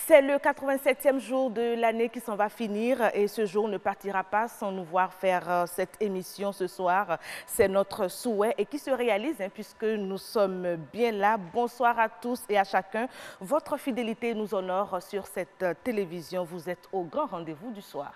C'est le 87e jour de l'année qui s'en va finir et ce jour ne partira pas sans nous voir faire cette émission ce soir. C'est notre souhait et qui se réalise puisque nous sommes bien là. Bonsoir à tous et à chacun. Votre fidélité nous honore sur cette télévision. Vous êtes au grand rendez-vous du soir.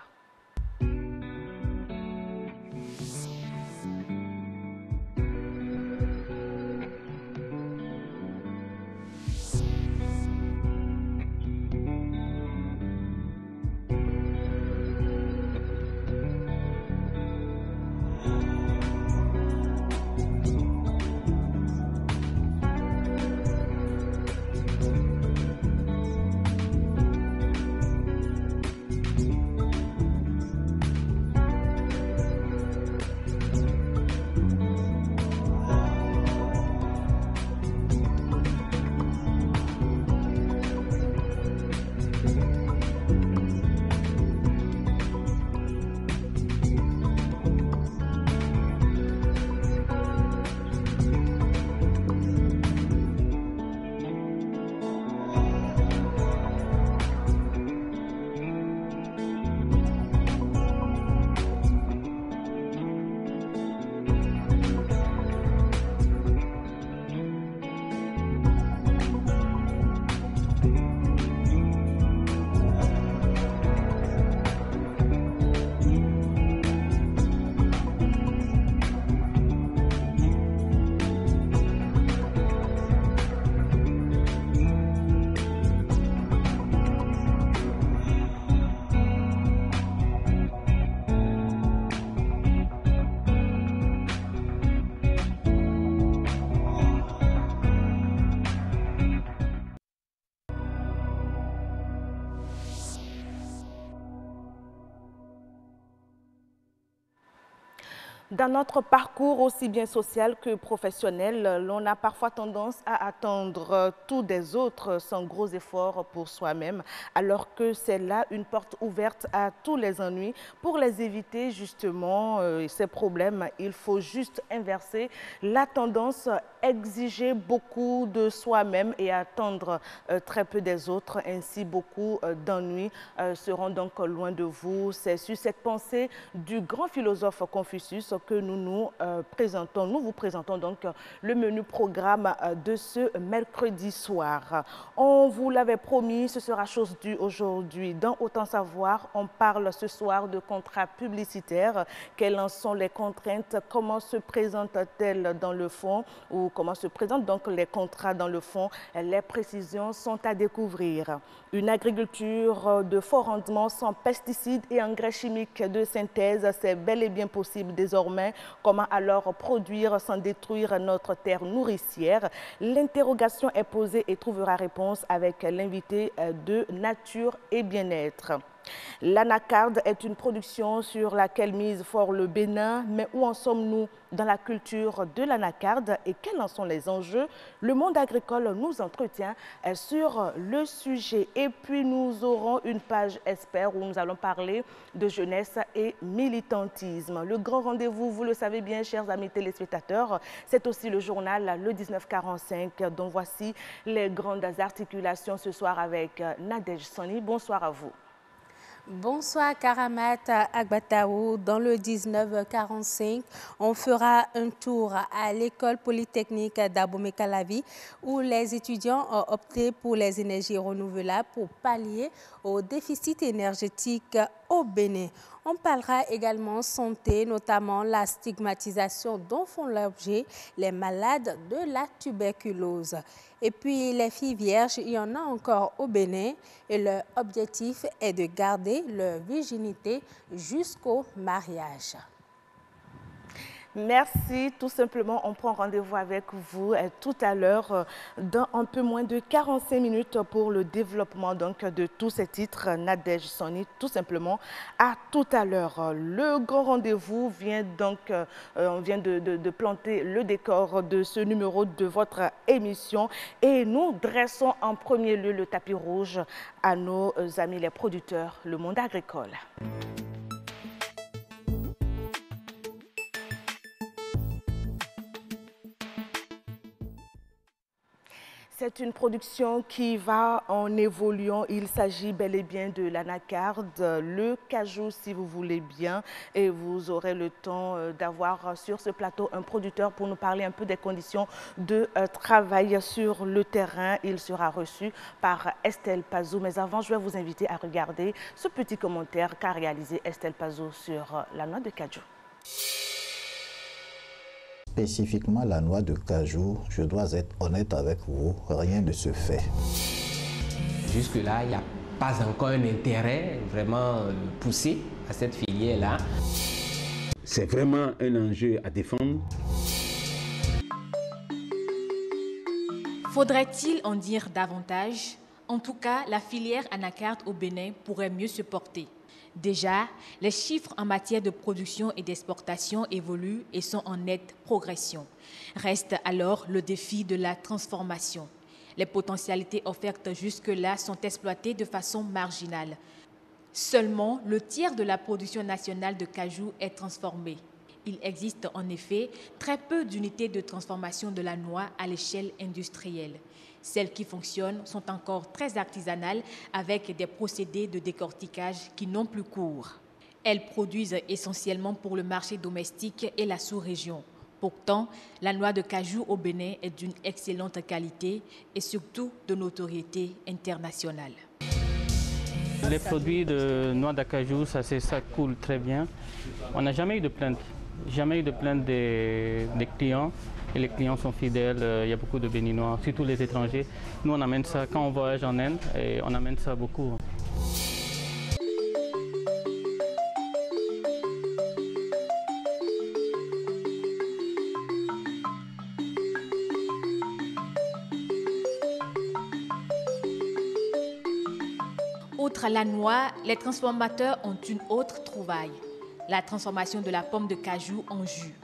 Dans notre parcours aussi bien social que professionnel, l'on a parfois tendance à attendre tout des autres sans gros efforts pour soi-même, alors que c'est là une porte ouverte à tous les ennuis. Pour les éviter justement ces problèmes, il faut juste inverser la tendance, exiger beaucoup de soi-même et attendre très peu des autres. Ainsi, beaucoup d'ennuis seront donc loin de vous. C'est sur cette pensée du grand philosophe Confucius que nous vous présentons donc le menu programme de ce mercredi soir. On vous l'avait promis, ce sera chose due aujourd'hui. Dans Autant Savoir, on parle ce soir de contrats publicitaires. Quelles en sont les contraintes? Comment se présentent-elles dans le fond? Ou comment se présentent donc les contrats dans le fond? Les précisions sont à découvrir. Une agriculture de fort rendement sans pesticides et engrais chimiques de synthèse, c'est bel et bien possible désormais. Comment alors produire sans détruire notre terre nourricière? L'interrogation est posée et trouvera réponse avec l'invité de Nature et Bien-être. L'anacarde est une production sur laquelle mise fort le Bénin, mais où en sommes-nous dans la culture de l'anacarde et quels en sont les enjeux? Le monde agricole nous entretient sur le sujet. Et puis nous aurons une page expert où nous allons parler de jeunesse et militantisme. Le grand rendez-vous, vous le savez bien, chers amis téléspectateurs, c'est aussi le journal le 1945 dont voici les grandes articulations ce soir avec Nadège Soni. Bonsoir à vous. Bonsoir Karamat Agbataou. Dans le 1945, on fera un tour à l'école polytechnique d'Abomey-Calavi où les étudiants ont opté pour les énergies renouvelables pour pallier au déficit énergétique au Bénin. On parlera également santé, notamment la stigmatisation dont font l'objet les malades de la tuberculose. Et puis les filles vierges, il y en a encore au Bénin et leur objectif est de garder leur virginité jusqu'au mariage. Merci. Tout simplement, on prend rendez-vous avec vous tout à l'heure dans un peu moins de 45 minutes pour le développement donc, de tous ces titres. Nadège Soni, tout simplement, à tout à l'heure. Le grand rendez-vous vient donc, on vient de planter le décor de ce numéro de votre émission et nous dressons en premier lieu le tapis rouge à nos amis les producteurs, le monde agricole. C'est une production qui va en évoluant. Il s'agit bel et bien de l'anacarde, le cajou si vous voulez bien. Et vous aurez le temps d'avoir sur ce plateau un producteur pour nous parler un peu des conditions de travail sur le terrain. Il sera reçu par Estelle Pazou. Mais avant, je vais vous inviter à regarder ce petit commentaire qu'a réalisé Estelle Pazou sur la noix de cajou. Spécifiquement la noix de cajou, je dois être honnête avec vous, rien ne se fait. Jusque-là, il n'y a pas encore un intérêt vraiment poussé à cette filière-là. C'est vraiment un enjeu à défendre. Faudrait-il en dire davantage? En tout cas, la filière anacarde au Bénin pourrait mieux se porter. Déjà, les chiffres en matière de production et d'exportation évoluent et sont en nette progression. Reste alors le défi de la transformation. Les potentialités offertes jusque-là sont exploitées de façon marginale. Seulement, le tiers de la production nationale de cajou est transformé. Il existe en effet très peu d'unités de transformation de la noix à l'échelle industrielle. Celles qui fonctionnent sont encore très artisanales avec des procédés de décortiquage qui n'ont plus cours. Elles produisent essentiellement pour le marché domestique et la sous-région. Pourtant, la noix de cajou au Bénin est d'une excellente qualité et surtout de notoriété internationale. Les produits de noix d'acajou, ça coule très bien. On n'a jamais eu de plainte. Jamais eu de plainte des clients. Et les clients sont fidèles. Il y a beaucoup de Béninois, surtout les étrangers. Nous, on amène ça quand on voyage en Inde et on amène ça beaucoup. Outre la noix, les transformateurs ont une autre trouvaille, la transformation de la pomme de cajou en jus.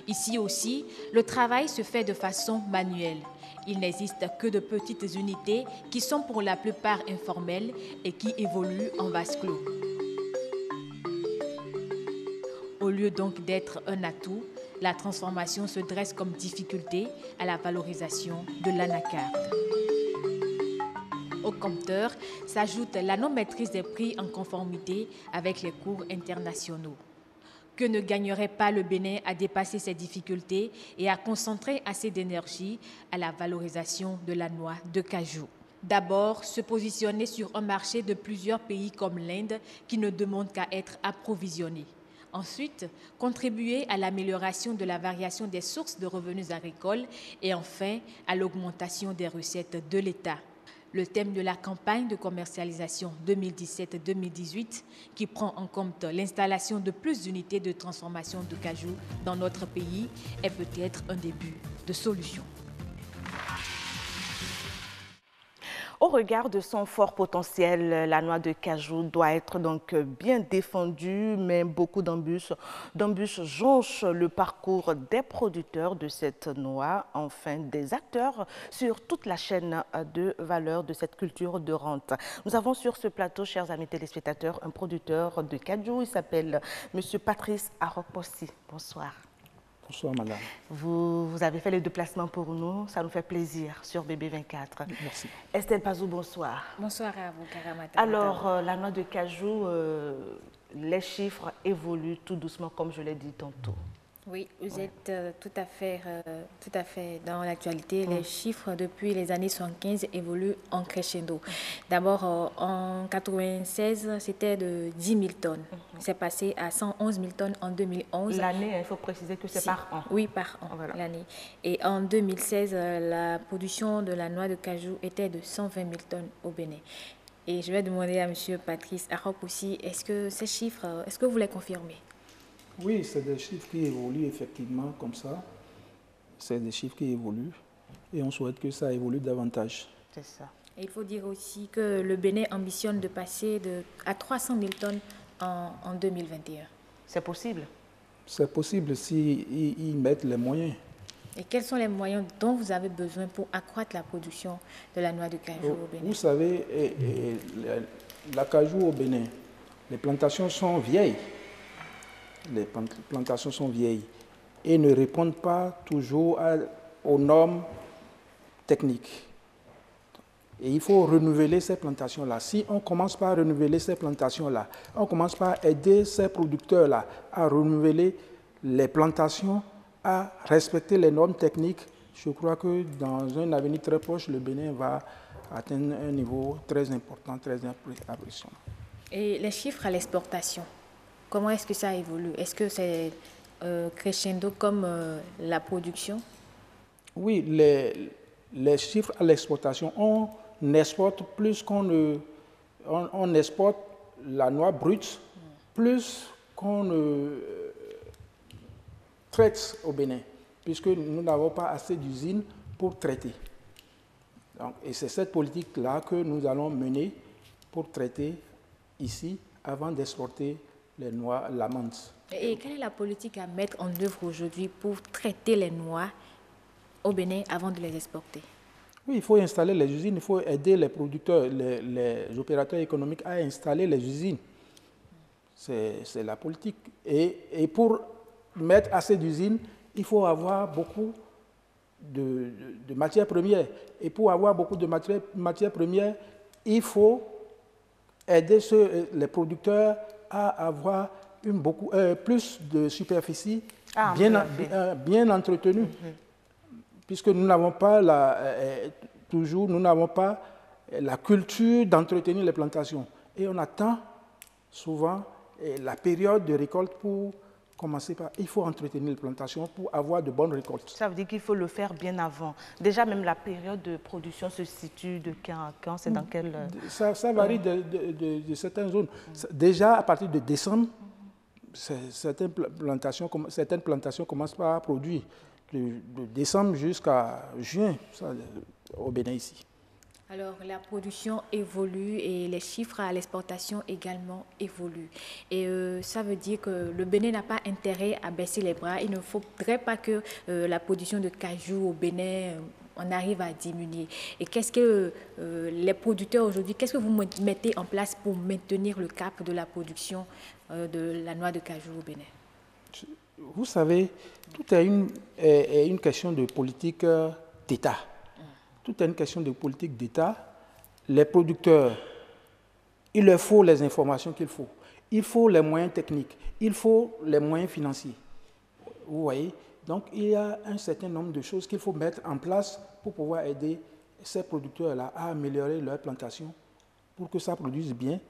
Ici aussi, le travail se fait de façon manuelle. Il n'existe que de petites unités qui sont pour la plupart informelles et qui évoluent en vase clos. Au lieu donc d'être un atout, la transformation se dresse comme difficulté à la valorisation de l'anacarde. Au compteur s'ajoute la non-maîtrise des prix en conformité avec les cours internationaux. Que ne gagnerait pas le Bénin à dépasser ces difficultés et à concentrer assez d'énergie à la valorisation de la noix de cajou? D'abord, se positionner sur un marché de plusieurs pays comme l'Inde qui ne demande qu'à être approvisionné. Ensuite, contribuer à l'amélioration de la variation des sources de revenus agricoles et enfin à l'augmentation des recettes de l'État. Le thème de la campagne de commercialisation 2017-2018, qui prend en compte l'installation de plus d'unités de transformation de cajou dans notre pays, est peut-être un début de solution. Au regard de son fort potentiel, la noix de cajou doit être donc bien défendue, mais beaucoup d'embûches jonchent le parcours des producteurs de cette noix, enfin des acteurs sur toute la chaîne de valeur de cette culture de rente. Nous avons sur ce plateau, chers amis téléspectateurs, un producteur de cajou, il s'appelle M. Patrice Arokpossi. Bonsoir. Bonsoir, madame. Vous avez fait le déplacement pour nous, ça nous fait plaisir sur BB24. Merci. Estelle Pazou, bonsoir. Bonsoir à vous, Karamata. Alors, la noix de cajou, les chiffres évoluent tout doucement, comme je l'ai dit tantôt. Oui, vous êtes tout à fait dans l'actualité. Les chiffres depuis les années 75 évoluent en crescendo. D'abord, en 96, c'était de 10 000 tonnes. C'est passé à 111 000 tonnes en 2011. L'année, il faut préciser que c'est par an. Oui, par an, voilà. L'année. Et en 2016, la production de la noix de cajou était de 120 000 tonnes au Bénin. Et je vais demander à M. Patrice Arokpossi, est-ce que ces chiffres, est-ce que vous les confirmez? Oui, c'est des chiffres qui évoluent effectivement comme ça. C'est des chiffres qui évoluent et on souhaite que ça évolue davantage. C'est ça. Et il faut dire aussi que le Bénin ambitionne de passer à 300 000 tonnes en 2021. C'est possible? C'est possible s'ils mettent les moyens. Et quels sont les moyens dont vous avez besoin pour accroître la production de la noix de cajou au Bénin? Vous savez, la cajou au Bénin, les plantations sont vieilles. Les plantations sont vieilles et ne répondent pas toujours aux normes techniques. Et il faut renouveler ces plantations-là. Si on commence par renouveler ces plantations-là, on commence par aider ces producteurs-là à renouveler les plantations, à respecter les normes techniques, je crois que dans un avenir très proche, le Bénin va atteindre un niveau très important, très impressionnant. Et les chiffres à l'exportation, comment est-ce que ça évolue? Est-ce que c'est crescendo comme la production? Oui, les chiffres à l'exportation, on exporte plus qu'on ne... On exporte la noix brute plus qu'on ne traite au Bénin, puisque nous n'avons pas assez d'usines pour traiter. Donc, et c'est cette politique-là que nous allons mener pour traiter ici avant d'exporter les noix, la menthe. Et quelle est la politique à mettre en œuvre aujourd'hui pour traiter les noix au Bénin avant de les exporter? Oui, il faut installer les usines, il faut aider les producteurs, les opérateurs économiques à installer les usines. C'est la politique. Et pour mettre assez d'usines, il faut avoir beaucoup de matières premières. Et pour avoir beaucoup de matières premières, il faut aider les producteurs à avoir plus de superficie bien entretenue. Puisque nous n'avons pas la culture d'entretenir les plantations. Et on attend souvent la période de récolte pour commencer par... Il faut entretenir les plantations pour avoir de bonnes récoltes. Ça veut dire qu'il faut le faire bien avant. Déjà, même la période de production se situe de quand à quand? C'est dans quelle... Ça varie de certaines zones. Déjà, à partir de décembre, certaines plantations commencent par produire. De décembre jusqu'à juin, au Bénin ici. Alors, la production évolue et les chiffres à l'exportation également évoluent. Et ça veut dire que le Bénin n'a pas intérêt à baisser les bras. Il ne faudrait pas que la production de cajou au Bénin on arrive à diminuer. Et qu'est-ce que les producteurs aujourd'hui, qu'est-ce que vous mettez en place pour maintenir le cap de la production de la noix de cajou au Bénin? Vous savez, tout est une question de politique d'État. Tout est une question de politique d'État. Les producteurs, il leur faut les informations qu'il faut. Il faut les moyens techniques. Il faut les moyens financiers. Vous voyez? Donc, il y a un certain nombre de choses qu'il faut mettre en place pour pouvoir aider ces producteurs-là à améliorer leur plantation pour que ça produise bien.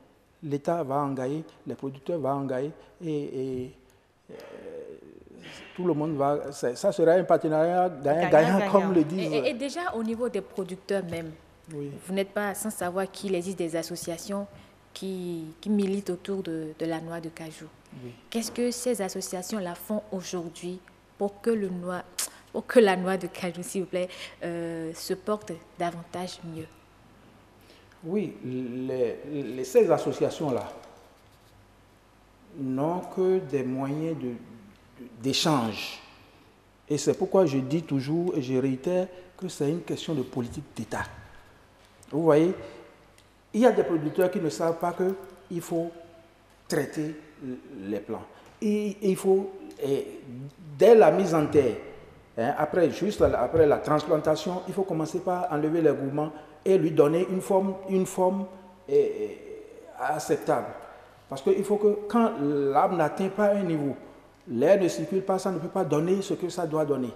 L'État va engager, les producteurs vont engager et tout le monde va... Ça sera un partenariat gagnant-gagnant, comme le disent. Et déjà, au niveau des producteurs même, oui. Vous n'êtes pas sans savoir qu'il existe des associations qui militent autour de la noix de cajou. Oui. Qu'est-ce que ces associations-là font aujourd'hui pour que la noix de cajou, s'il vous plaît, se porte davantage mieux? Oui, ces associations-là n'ont que des moyens d'échange. Et c'est pourquoi je dis toujours et je réitère que c'est une question de politique d'État. Vous voyez, il y a des producteurs qui ne savent pas qu'il faut traiter les plants. Et il faut, dès la mise en terre, après la transplantation, il faut commencer par enlever les gourmands et lui donner une forme acceptable. Parce qu'il faut que quand l'arbre n'atteint pas un niveau, l'air ne circule pas, ça ne peut pas donner ce que ça doit donner.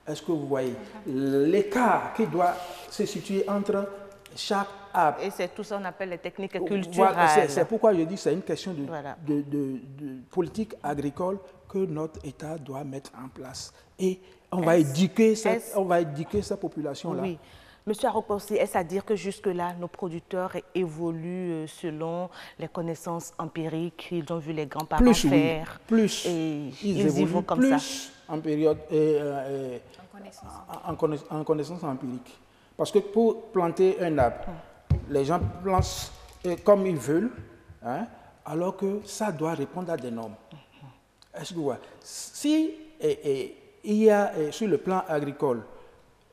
Est-ce que vous voyez l'écart qui doit se situer entre chaque arbre? Et c'est tout ça qu'on appelle les techniques culturelles. Voilà, c'est pourquoi je dis que c'est une question de politique agricole que notre État doit mettre en place. Et on va éduquer cette population-là. Oui. Monsieur Aroporsi, est-ce à dire que jusque-là, nos producteurs évoluent selon les connaissances empiriques, ils ont vu les grands-parents faire? Plus ils y vont comme plus ça. En période en connaissance empirique. Parce que pour planter un arbre, les gens plantent comme ils veulent, alors que ça doit répondre à des normes. Est-ce que vous voyez? Si il y a sur le plan agricole,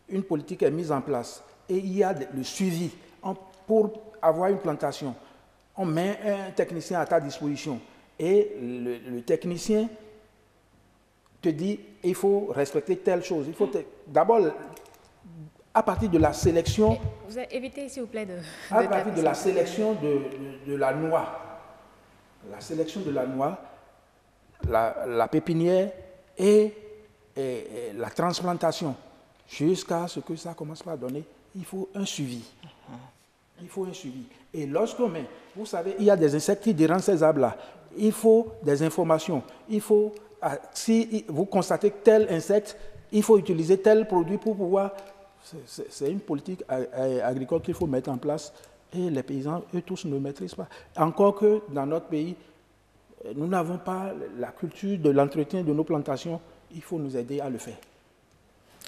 une politique est mise en place et il y a le suivi pour avoir une plantation. On met un technicien à ta disposition et le technicien te dit il faut respecter telle chose. Il faut d'abord, à partir de la sélection... Vous évitez, s'il vous plaît, à partir de la sélection de la noix. La sélection de la noix, la pépinière et la transplantation, jusqu'à ce que ça commence à donner, il faut un suivi. Il faut un suivi. Et lorsqu'on met, vous savez, il y a des insectes qui dérangent ces arbres-là. Il faut des informations. Il faut, si vous constatez que tel insecte, il faut utiliser tel produit pour pouvoir... C'est une politique agricole qu'il faut mettre en place et les paysans, eux tous, ne maîtrisent pas. Encore que dans notre pays, nous n'avons pas la culture de l'entretien de nos plantations, il faut nous aider à le faire.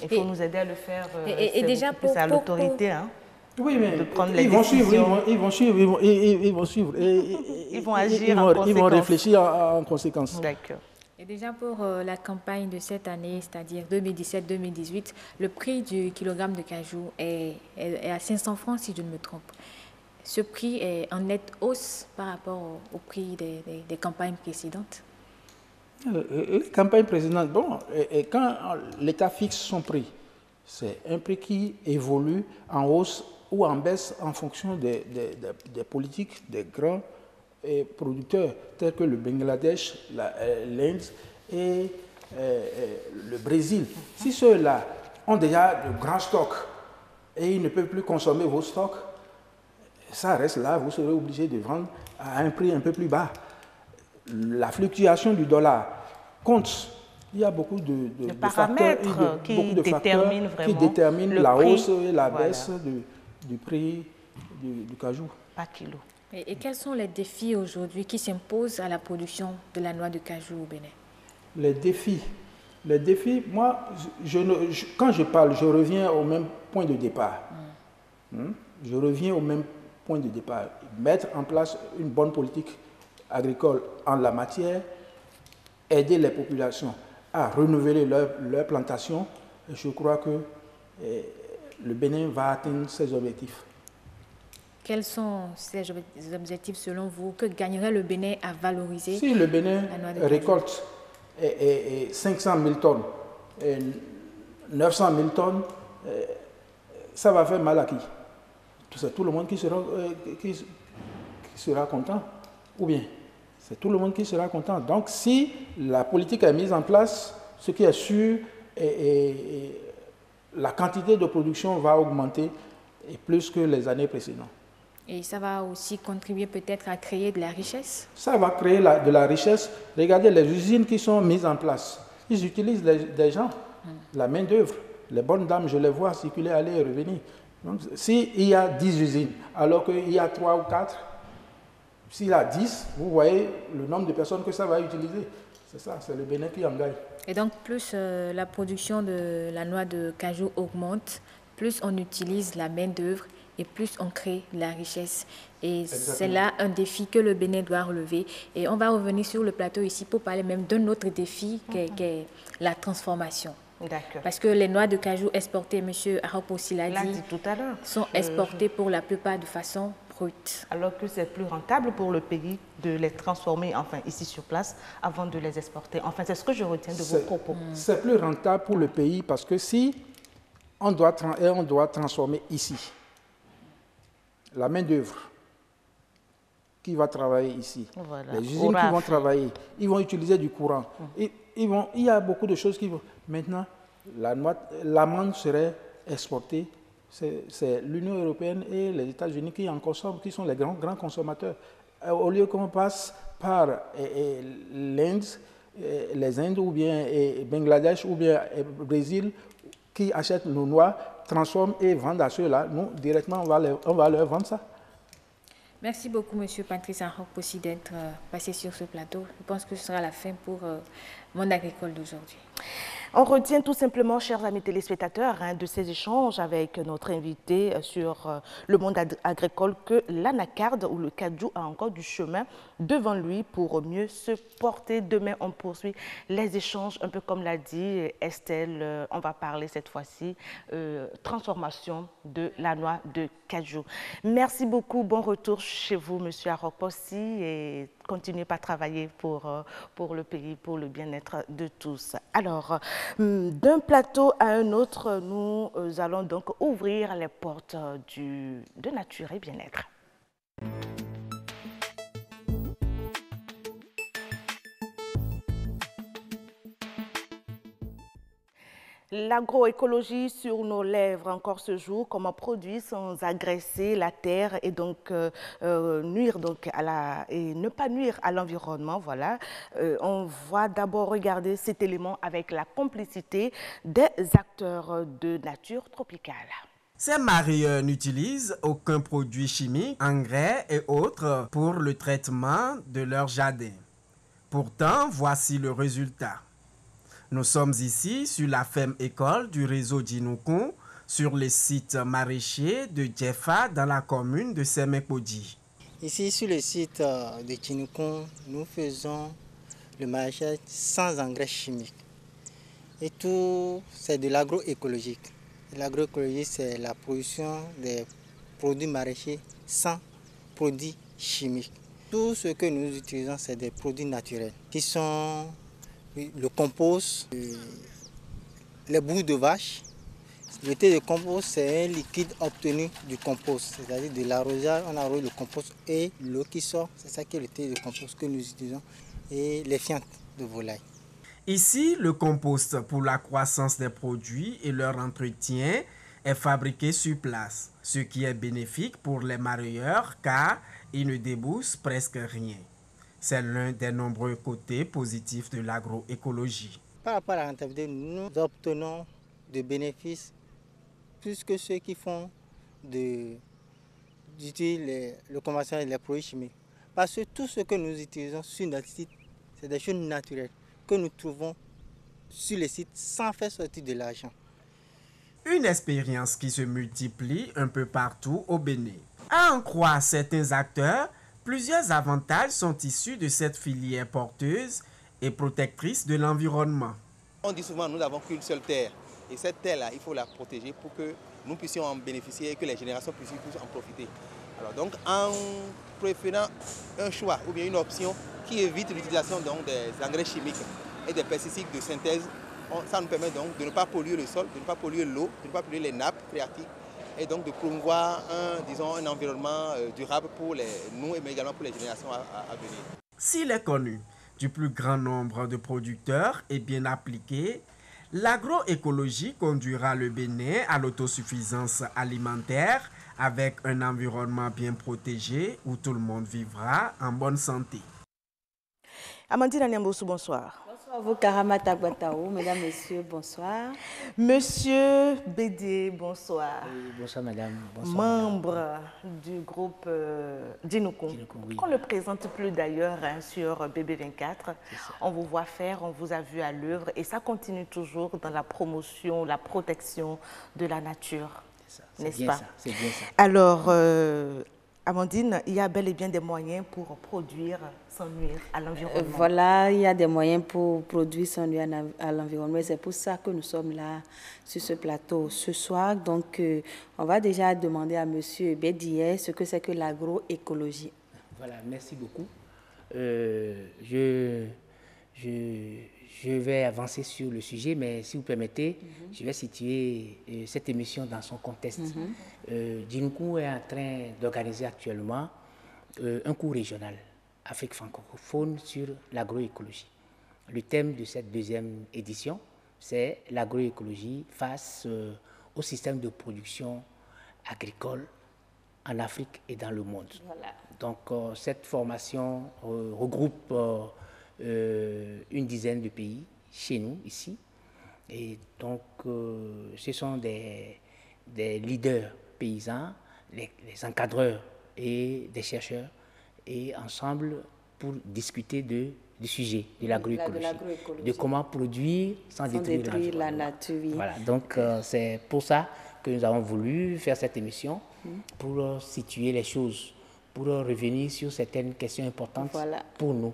Il faut nous aider à le faire. Et déjà pour l'autorité, hein, oui, mais de prendre les ils vont décisions. Suivre, ils vont suivre. Ils vont agir en conséquence. Ils vont réfléchir en conséquence. D'accord. Et déjà pour la campagne de cette année, c'est-à-dire 2017-2018, le prix du kilogramme de cajou est à 500 francs, si je ne me trompe. Ce prix est en nette hausse par rapport au prix des campagnes précédentes? Les campagnes précédentes, bon, et quand l'État fixe son prix, c'est un prix qui évolue en hausse ou en baisse en fonction des politiques des grands producteurs tels que le Bangladesh, l'Inde et le Brésil. Si ceux-là ont déjà de grands stocks et ils ne peuvent plus consommer vos stocks, ça reste là, vous serez obligé de vendre à un prix un peu plus bas. La fluctuation du dollar compte. Il y a beaucoup de paramètres qui déterminent la hausse et la baisse du prix du cajou. Par kilo. Et quels sont les défis aujourd'hui qui s'imposent à la production de la noix de cajou au Bénin? Les défis, moi, quand je parle, je reviens au même point de départ. Je reviens au même point de départ. Mettre en place une bonne politique agricole en la matière, aider les populations à renouveler leur plantation. Et je crois que le Bénin va atteindre ses objectifs. Quels sont ces objectifs selon vous? Que gagnerait le Bénin à valoriser? Si le Bénin récolte 500 000 tonnes, et 900 000 tonnes, ça va faire mal à qui? C'est tout le monde qui sera content. Ou bien, c'est tout le monde qui sera content. Donc, si la politique est mise en place, ce qui est sûr, la quantité de production va augmenter et plus que les années précédentes. Et ça va aussi contribuer peut-être à créer de la richesse? Ça va créer de la richesse. Regardez les usines qui sont mises en place. Ils utilisent des gens, la main-d'œuvre. Les bonnes dames, je les vois circuler, aller et revenir. Donc, s'il y a 10 usines, alors qu'il y a 3 ou 4, s'il y a 10, vous voyez le nombre de personnes que ça va utiliser. C'est ça, c'est le Bénin qui en gagne. Et donc, plus la production de la noix de cajou augmente, plus on utilise la main-d'œuvre et plus on crée de la richesse. Et c'est là un défi que le Bénin doit relever. Et on va revenir sur le plateau ici pour parler même d'un autre défi qui est la transformation. Parce que les noix de cajou exportées, M. Arop aussi l'a dit tout à l'heure, sont exportées pour la plupart de façon brute. Alors que c'est plus rentable pour le pays de les transformer, enfin ici sur place, avant de les exporter. Enfin, c'est ce que je retiens de vos propos. C'est plus rentable pour le pays parce que si on doit transformer ici, la main-d'œuvre qui va travailler ici, les usines qui vont travailler, ils vont utiliser du courant. Il y a beaucoup de choses qui vont... Maintenant, l'amande serait exportée. C'est l'Union européenne et les États-Unis qui en consomment, qui sont les grands consommateurs. Au lieu qu'on passe par l'Inde, les Indes ou bien Bangladesh ou bien Brésil, qui achètent nos noix, transforment et vendent à ceux-là, nous, directement, on va leur vendre ça. Merci beaucoup, M. Patrice Arop, aussi d'être passé sur ce plateau. Je pense que ce sera la fin pour Monde agricole d'aujourd'hui. On retient tout simplement, chers amis téléspectateurs, de ces échanges avec notre invité sur le monde agricole que l'anacarde ou le cajou a encore du chemin devant lui pour mieux se porter. Demain, on poursuit les échanges, un peu comme l'a dit Estelle. On va parler cette fois-ci transformation de la noix de cajou. Merci beaucoup. Bon retour chez vous, M. Arop aussi, et continuez à travailler pour le pays, pour le bien-être de tous. Alors, D'un plateau à un autre, nous allons donc ouvrir les portes de nature et bien-être. L'agroécologie sur nos lèvres encore ce jour, comment produire sans agresser la terre et donc nuire donc et ne pas nuire à l'environnement. Voilà, on va d'abord regarder cet élément avec la complicité des acteurs de nature tropicale. Ces marieurs n'utilisent aucun produit chimique, engrais et autres pour le traitement de leur jardin. Pourtant, voici le résultat. Nous sommes ici sur la ferme école du réseau Djinoukoun, sur le site maraîcher de Djefa dans la commune de Sémé-Podi. Ici, sur le site de Djinoukoun, nous faisons le maraîchage sans engrais chimiques. Et tout, c'est de l'agroécologique. L'agroécologie, c'est la production des produits maraîchers sans produits chimiques. Tout ce que nous utilisons, c'est des produits naturels qui sont le compost, les boues de vache. Le thé de compost, c'est un liquide obtenu du compost, c'est-à-dire de l'arrosage, on arrose le compost et l'eau qui sort, c'est ça qui est le thé de compost que nous utilisons, et les fientes de volaille. Ici, le compost pour la croissance des produits et leur entretien est fabriqué sur place, ce qui est bénéfique pour les marailleurs car il ne débousse presque rien. C'est l'un des nombreux côtés positifs de l'agroécologie. Par rapport à la rentabilité, nous obtenons des bénéfices plus que ceux qui font d'utiliser le conventionnel et les produits chimiques. Parce que tout ce que nous utilisons sur notre site, c'est des choses naturelles que nous trouvons sur les sites sans faire sortir de l'argent. Une expérience qui se multiplie un peu partout au Bénin. À en croire certains acteurs, plusieurs avantages sont issus de cette filière porteuse et protectrice de l'environnement. On dit souvent nous n'avons qu'une seule terre. Et cette terre-là, il faut la protéger pour que nous puissions en bénéficier et que les générations puissent en profiter. Alors donc, en préférant un choix ou bien une option qui évite l'utilisation des engrais chimiques et des pesticides de synthèse, ça nous permet donc de ne pas polluer le sol, de ne pas polluer l'eau, de ne pas polluer les nappes phréatiques et donc de promouvoir un environnement durable pour nous mais également pour les générations à venir. S'il est connu du plus grand nombre de producteurs et bien appliqué, l'agroécologie conduira le Bénin à l'autosuffisance alimentaire avec un environnement bien protégé où tout le monde vivra en bonne santé. Amandine Anyambosou, bonsoir. Bonsoir vous, Karamat Agbatao. Mesdames, Messieurs, bonsoir. Monsieur Bédié, bonsoir. Oui, bonsoir madame. Bonsoir, membre du groupe Djinoukoun. Oui. On ne le présente plus d'ailleurs sur BB24. On vous voit faire, on vous a vu à l'œuvre et ça continue toujours dans la promotion, la protection de la nature. N'est-ce pas? C'est bien ça. Alors, Amandine, il y a bel et bien des moyens pour produire sans nuire à l'environnement. Voilà, il y a des moyens pour produire sans nuire à l'environnement. C'est pour ça que nous sommes là sur ce plateau ce soir. Donc, on va déjà demander à M. Bédié ce que c'est que l'agroécologie. Voilà, merci beaucoup. Je vais avancer sur le sujet, mais si vous permettez, je vais situer cette émission dans son contexte. Djinoukoun est en train d'organiser actuellement un cours régional Afrique francophone sur l'agroécologie. Le thème de cette deuxième édition, c'est l'agroécologie face au système de production agricole en Afrique et dans le monde. Voilà. Donc cette formation regroupe une dizaine de pays chez nous, ici. Et donc, ce sont des leaders paysans, les encadreurs et des chercheurs, et ensemble pour discuter du sujet de l'agroécologie, de comment produire sans détruire la nature. Oui. Voilà, donc c'est pour ça que nous avons voulu faire cette émission, pour situer les choses, pour revenir sur certaines questions importantes pour nous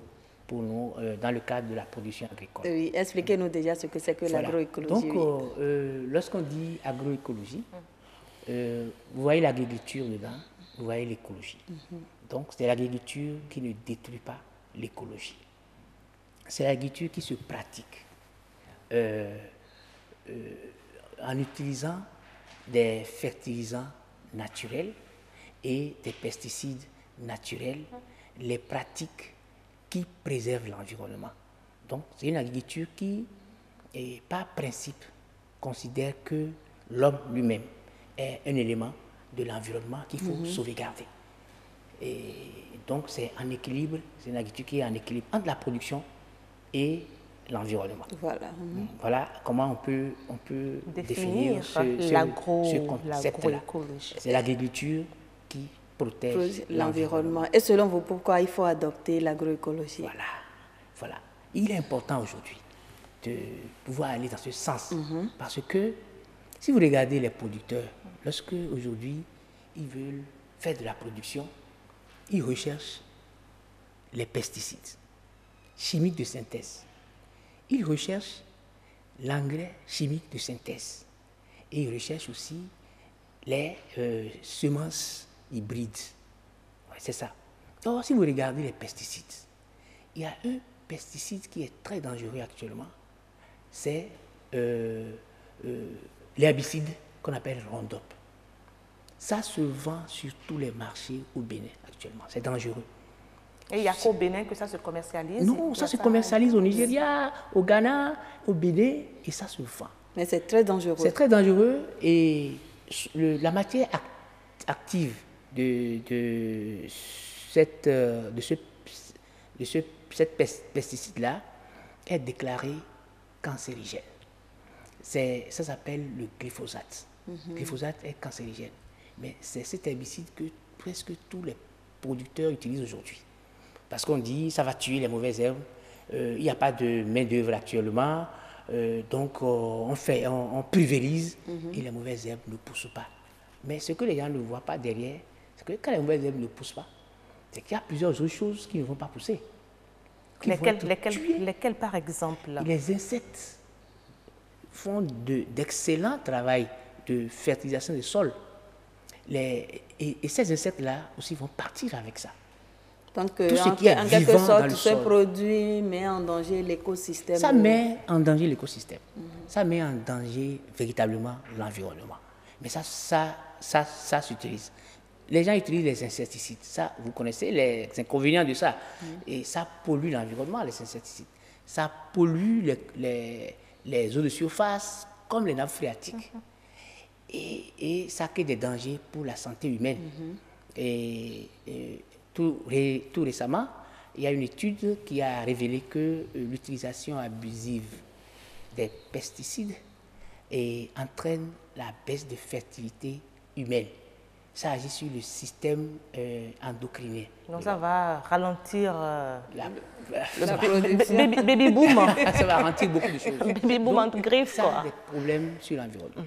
dans le cadre de la production agricole. Oui, expliquez-nous déjà ce que c'est que l'agroécologie. Donc, lorsqu'on dit agroécologie, vous voyez l'agriculture dedans, vous voyez l'écologie. Donc, c'est l'agriculture qui ne détruit pas l'écologie. C'est l'agriculture qui se pratique en utilisant des fertilisants naturels et des pesticides naturels, les pratiques qui préservent l'environnement. Donc, c'est une agriculture qui, par principe, considère que l'homme lui-même est un élément de l'environnement qu'il faut sauvegarder. Et donc, c'est en équilibre, c'est une agriculture qui est en équilibre entre la production et l'environnement. Voilà. Voilà comment on peut définir ce concept-là. C'est l'agriculture qui protège l'environnement. Et selon vous, pourquoi il faut adopter l'agroécologie? Voilà. Il est important aujourd'hui de pouvoir aller dans ce sens. Parce que si vous regardez les producteurs, lorsque aujourd'hui ils veulent faire de la production, ils recherchent les pesticides chimiques de synthèse. Ils recherchent l'engrais chimique de synthèse. Et ils recherchent aussi les semences hybrides. Ouais, c'est ça. Or, si vous regardez les pesticides, il y a un pesticide qui est très dangereux actuellement, c'est l'herbicide qu'on appelle Roundup. Ça se vend sur tous les marchés au Bénin actuellement. C'est dangereux. Et il n'y a qu'au Bénin que ça se commercialise? Non, ça se commercialise au Nigeria, au Ghana, au Bénin, et ça se vend. Mais c'est très dangereux. C'est très dangereux, et la matière active de cette pesticide-là est déclarée cancérigène. Ça s'appelle le glyphosate. Le glyphosate est cancérigène. Mais c'est cet herbicide que presque tous les producteurs utilisent aujourd'hui. Parce qu'on dit ça va tuer les mauvaises herbes, il n'y a pas de main-d'œuvre actuellement, donc on pulvérise et les mauvaises herbes ne poussent pas. Mais ce que les gens ne voient pas derrière, c'est que quand les mauvaises herbes ne poussent pas, c'est qu'il y a plusieurs autres choses qui ne vont pas pousser. Lesquelles par exemple? Les insectes font d'excellents travail de fertilisation des sols. Et ces insectes-là aussi vont partir avec ça. Donc, en quelque sorte, ce produit met en danger l'écosystème. Ça met en danger l'écosystème. Ça met en danger véritablement l'environnement. Mais ça s'utilise. Les gens utilisent les insecticides. Ça, vous connaissez les inconvénients de ça. Et ça pollue l'environnement, les insecticides. Ça pollue les eaux de surface, comme les nappes phréatiques. Et ça crée des dangers pour la santé humaine. Et tout récemment, il y a une étude qui a révélé que l'utilisation abusive des pesticides entraîne la baisse de fertilité humaine. Ça agit sur le système endocrinien. Donc ça va ralentir le baby boom. Ça va ralentir beaucoup de choses. Baby boom en griffe. Ça a des problèmes sur l'environnement.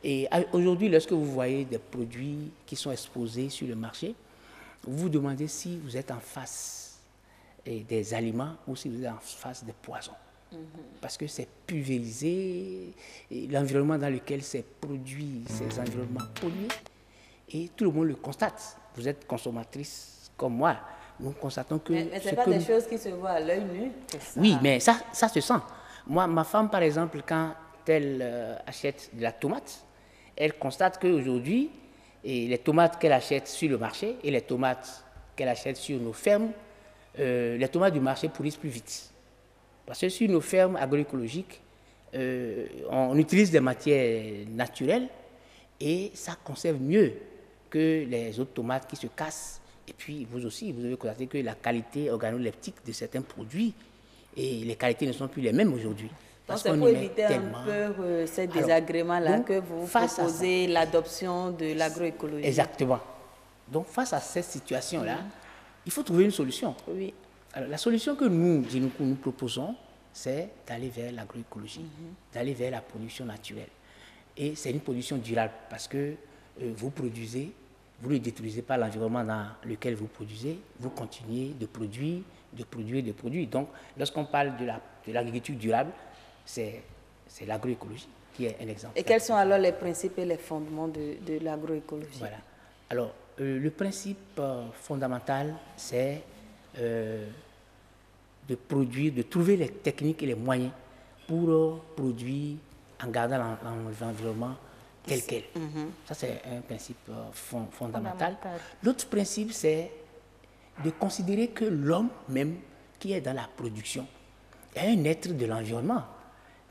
Et aujourd'hui, lorsque vous voyez des produits qui sont exposés sur le marché, vous vous demandez si vous êtes en face des aliments ou si vous êtes en face des poisons. Parce que c'est pulvérisé, l'environnement dans lequel c'est produit, ces environnements pollués, et tout le monde le constate. Vous êtes consommatrice comme moi, nous constatons que... Mais ce n'est pas des choses qui se voient à l'œil nu. Oui, mais ça se sent. Moi, ma femme, par exemple, quand elle achète de la tomate, elle constate qu'aujourd'hui, les tomates qu'elle achète sur le marché et les tomates qu'elle achète sur nos fermes, les tomates du marché pourrissent plus vite. Parce que sur nos fermes agroécologiques, on utilise des matières naturelles et ça conserve mieux que les autres tomates qui se cassent. Et puis, vous aussi, vous avez constaté que la qualité organoleptique de certains produits et les qualités ne sont plus les mêmes aujourd'hui. Donc, c'est pour éviter un peu ces désagréments-là que vous proposez l'adoption de l'agroécologie. Exactement. Donc, face à cette situation-là, il faut trouver une solution. Oui. Alors, la solution que nous proposons, c'est d'aller vers l'agroécologie, d'aller vers la production naturelle. Et c'est une production durable parce que vous produisez, vous ne détruisez pas l'environnement dans lequel vous produisez, vous continuez de produire. Donc, lorsqu'on parle de l'agriculture durable, c'est l'agroécologie qui est un exemple. Et quels sont alors les principes et les fondements de l'agroécologie? Voilà. Alors, le principe fondamental, c'est de trouver les techniques et les moyens pour produire en gardant l'environnement tel quel. Ça, c'est un principe fondamental. L'autre principe, c'est de considérer que l'homme même qui est dans la production est un être de l'environnement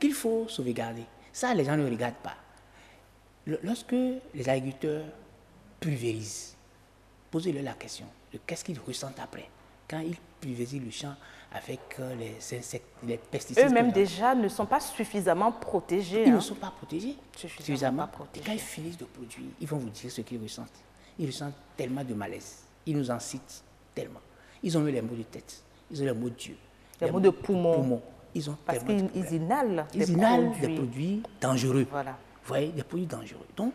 qu'il faut sauvegarder. Ça, les gens ne regardent pas. Lorsque les agriculteurs pulvérisent, posez-leur la question de qu'est-ce qu'ils ressentent après, quand ils pulvérisent le champ avec les insectes, les pesticides. Eux-mêmes déjà ne sont pas suffisamment protégés. Ils ne sont pas protégés suffisamment. Quand ils finissent de produire, ils vont vous dire ce qu'ils ressentent. Ils ressentent tellement de malaise. Ils nous en citent tellement. Ils ont eu les maux de tête, ils ont les maux de Dieu. Les maux de poumon. Ils ont parce qu'ils inhalent des produits dangereux. Voilà. Vous voyez, des produits dangereux. Donc,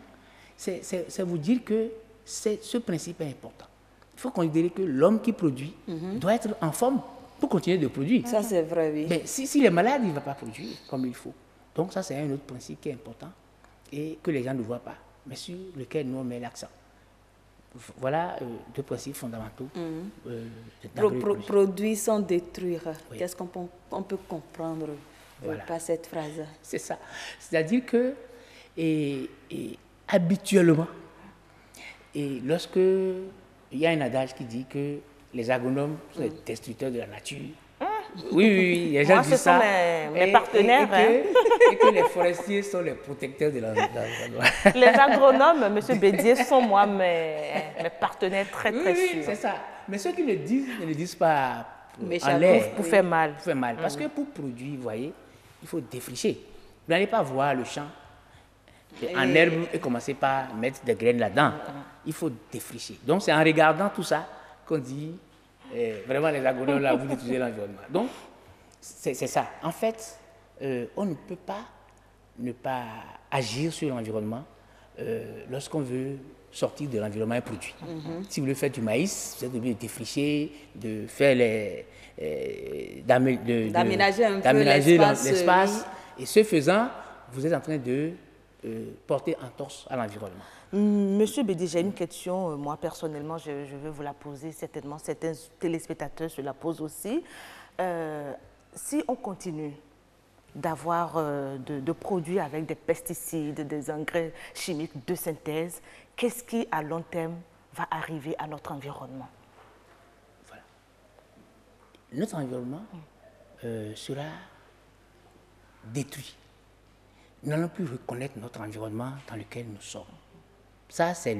c'est vous dire que ce principe est important. Il faut considérer que l'homme qui produit doit être en forme pour continuer de produire. Ça, c'est vrai, oui. Mais s'il est malade, il ne va pas produire comme il faut. Donc, ça, c'est un autre principe qui est important et que les gens ne voient pas, mais sur lequel nous, on met l'accent. Voilà deux principes fondamentaux. Produire sans détruire. Oui. Qu'est-ce qu'on peut comprendre par cette phrase? C'est ça. C'est-à-dire que, habituellement, lorsque il y a un adage qui dit que les agronomes sont les destructeurs de la nature. Oui, les gens disent ça. Mes partenaires. Et que les forestiers sont les protecteurs de l'environnement. Les agronomes, M. Bédier, sont moi mes partenaires très sûrs. Oui, c'est ça. Mais ceux qui le disent, ne le disent pas en l'air. Pour faire mal. Pour faire mal. Parce que pour produire, vous voyez, il faut défricher. Vous n'allez pas voir le champ en herbe et commencer par mettre des graines là-dedans. Il faut défricher. Donc, c'est en regardant tout ça qu'on dit... vraiment, les agronomes, là, vous détruisez l'environnement. Donc, c'est ça. En fait, on ne peut pas ne pas agir sur l'environnement lorsqu'on veut sortir de l'environnement un produit. Si vous voulez faire du maïs, vous êtes obligé de défricher, de faire d'aménager un peu l'espace. Et ce faisant, vous êtes en train de porter entorse à l'environnement. Monsieur Bédier, j'ai une question, moi personnellement, je vais vous la poser, certainement certains téléspectateurs se la posent aussi. Si on continue d'avoir de produits avec des pesticides, des engrais chimiques de synthèse, qu'est-ce qui, à long terme, va arriver à notre environnement? Voilà. Notre environnement sera détruit. Nous n'allons plus reconnaître notre environnement dans lequel nous sommes. Ça, c'est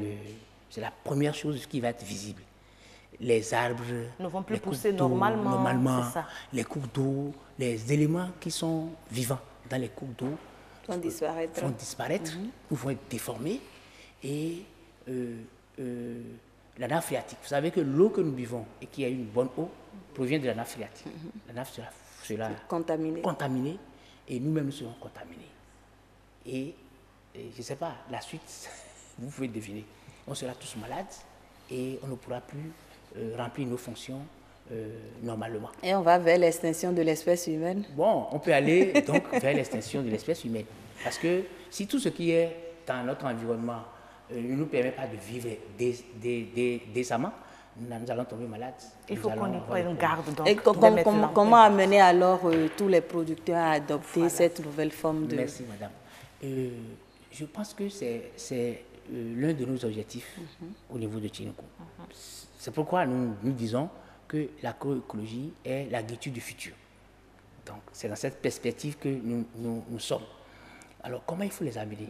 la première chose qui va être visible. Les arbres ne vont plus pousser normalement, les cours d'eau, les éléments qui sont vivants dans les cours d'eau vont disparaître, ou vont être déformés. Et la nappe phréatique, vous savez que l'eau que nous buvons et qui a une bonne eau provient de la nappe phréatique. La nappe sera contaminée et nous-mêmes nous serons contaminés. Et je ne sais pas, la suite, vous pouvez deviner. On sera tous malades et on ne pourra plus remplir nos fonctions normalement. Et on va vers l'extinction de l'espèce humaine? Bon, on peut aller donc vers l'extinction de l'espèce humaine. Parce que si tout ce qui est dans notre environnement ne nous permet pas de vivre décemment, nous allons tomber malades. Il faut qu'on y prenne garde. Donc, et comment amener alors tous les producteurs à adopter cette nouvelle forme de... Merci, madame. Je pense que c'est l'un de nos objectifs au niveau de Tchinoukou. C'est pourquoi nous disons que l'agroécologie est l'agriculture du futur. Donc, c'est dans cette perspective que nous sommes. Alors, comment il faut les amener?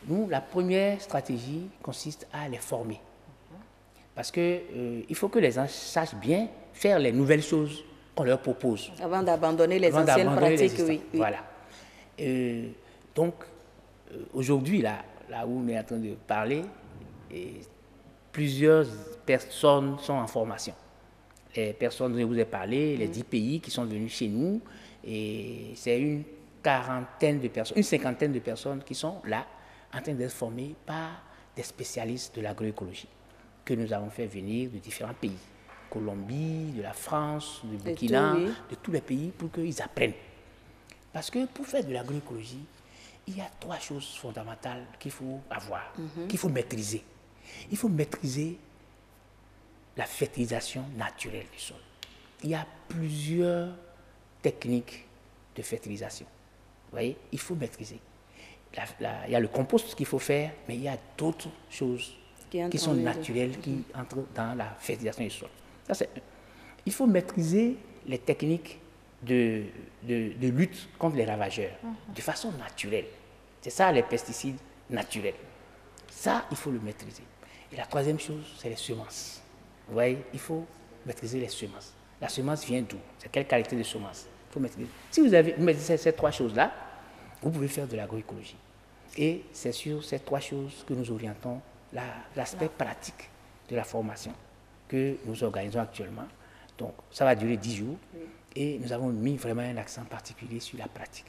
Nous, la première stratégie consiste à les former. Parce qu'il faut que les gens sachent bien faire les nouvelles choses qu'on leur propose. Avant d'abandonner les anciennes pratiques, oui. Voilà. Donc, aujourd'hui, là où on est en train de parler, plusieurs personnes sont en formation. Les personnes dont je vous ai parlé, les 10 pays qui sont venus chez nous, et c'est une cinquantaine de personnes qui sont là, en train d'être formées par des spécialistes de l'agroécologie, que nous avons fait venir de différents pays. Colombie, de la France, du Burkina, de tous les pays, pour qu'ils apprennent. Parce que pour faire de l'agroécologie, il y a 3 choses fondamentales qu'il faut avoir, qu'il faut maîtriser. Il faut maîtriser la fertilisation naturelle du sol. Il y a plusieurs techniques de fertilisation. Vous voyez, il faut maîtriser. il y a le compost qu'il faut faire, mais il y a d'autres choses qui sont naturelles, qui entrent dans la fertilisation du sol. Ça, c'est un. Il faut maîtriser les techniques de lutte contre les ravageurs de façon naturelle. C'est ça, les pesticides naturels. Ça, il faut le maîtriser. Et la troisième chose, c'est les semences. Vous voyez, il faut maîtriser les semences. La semence vient d'où? C'est quelle qualité de semence? Il faut maîtriser. Si vous maîtrisez ces trois choses-là, vous pouvez faire de l'agroécologie. Et c'est sur ces trois choses que nous orientons l'aspect pratique de la formation que nous organisons actuellement. Donc, ça va durer 10 jours et nous avons mis vraiment un accent particulier sur la pratique.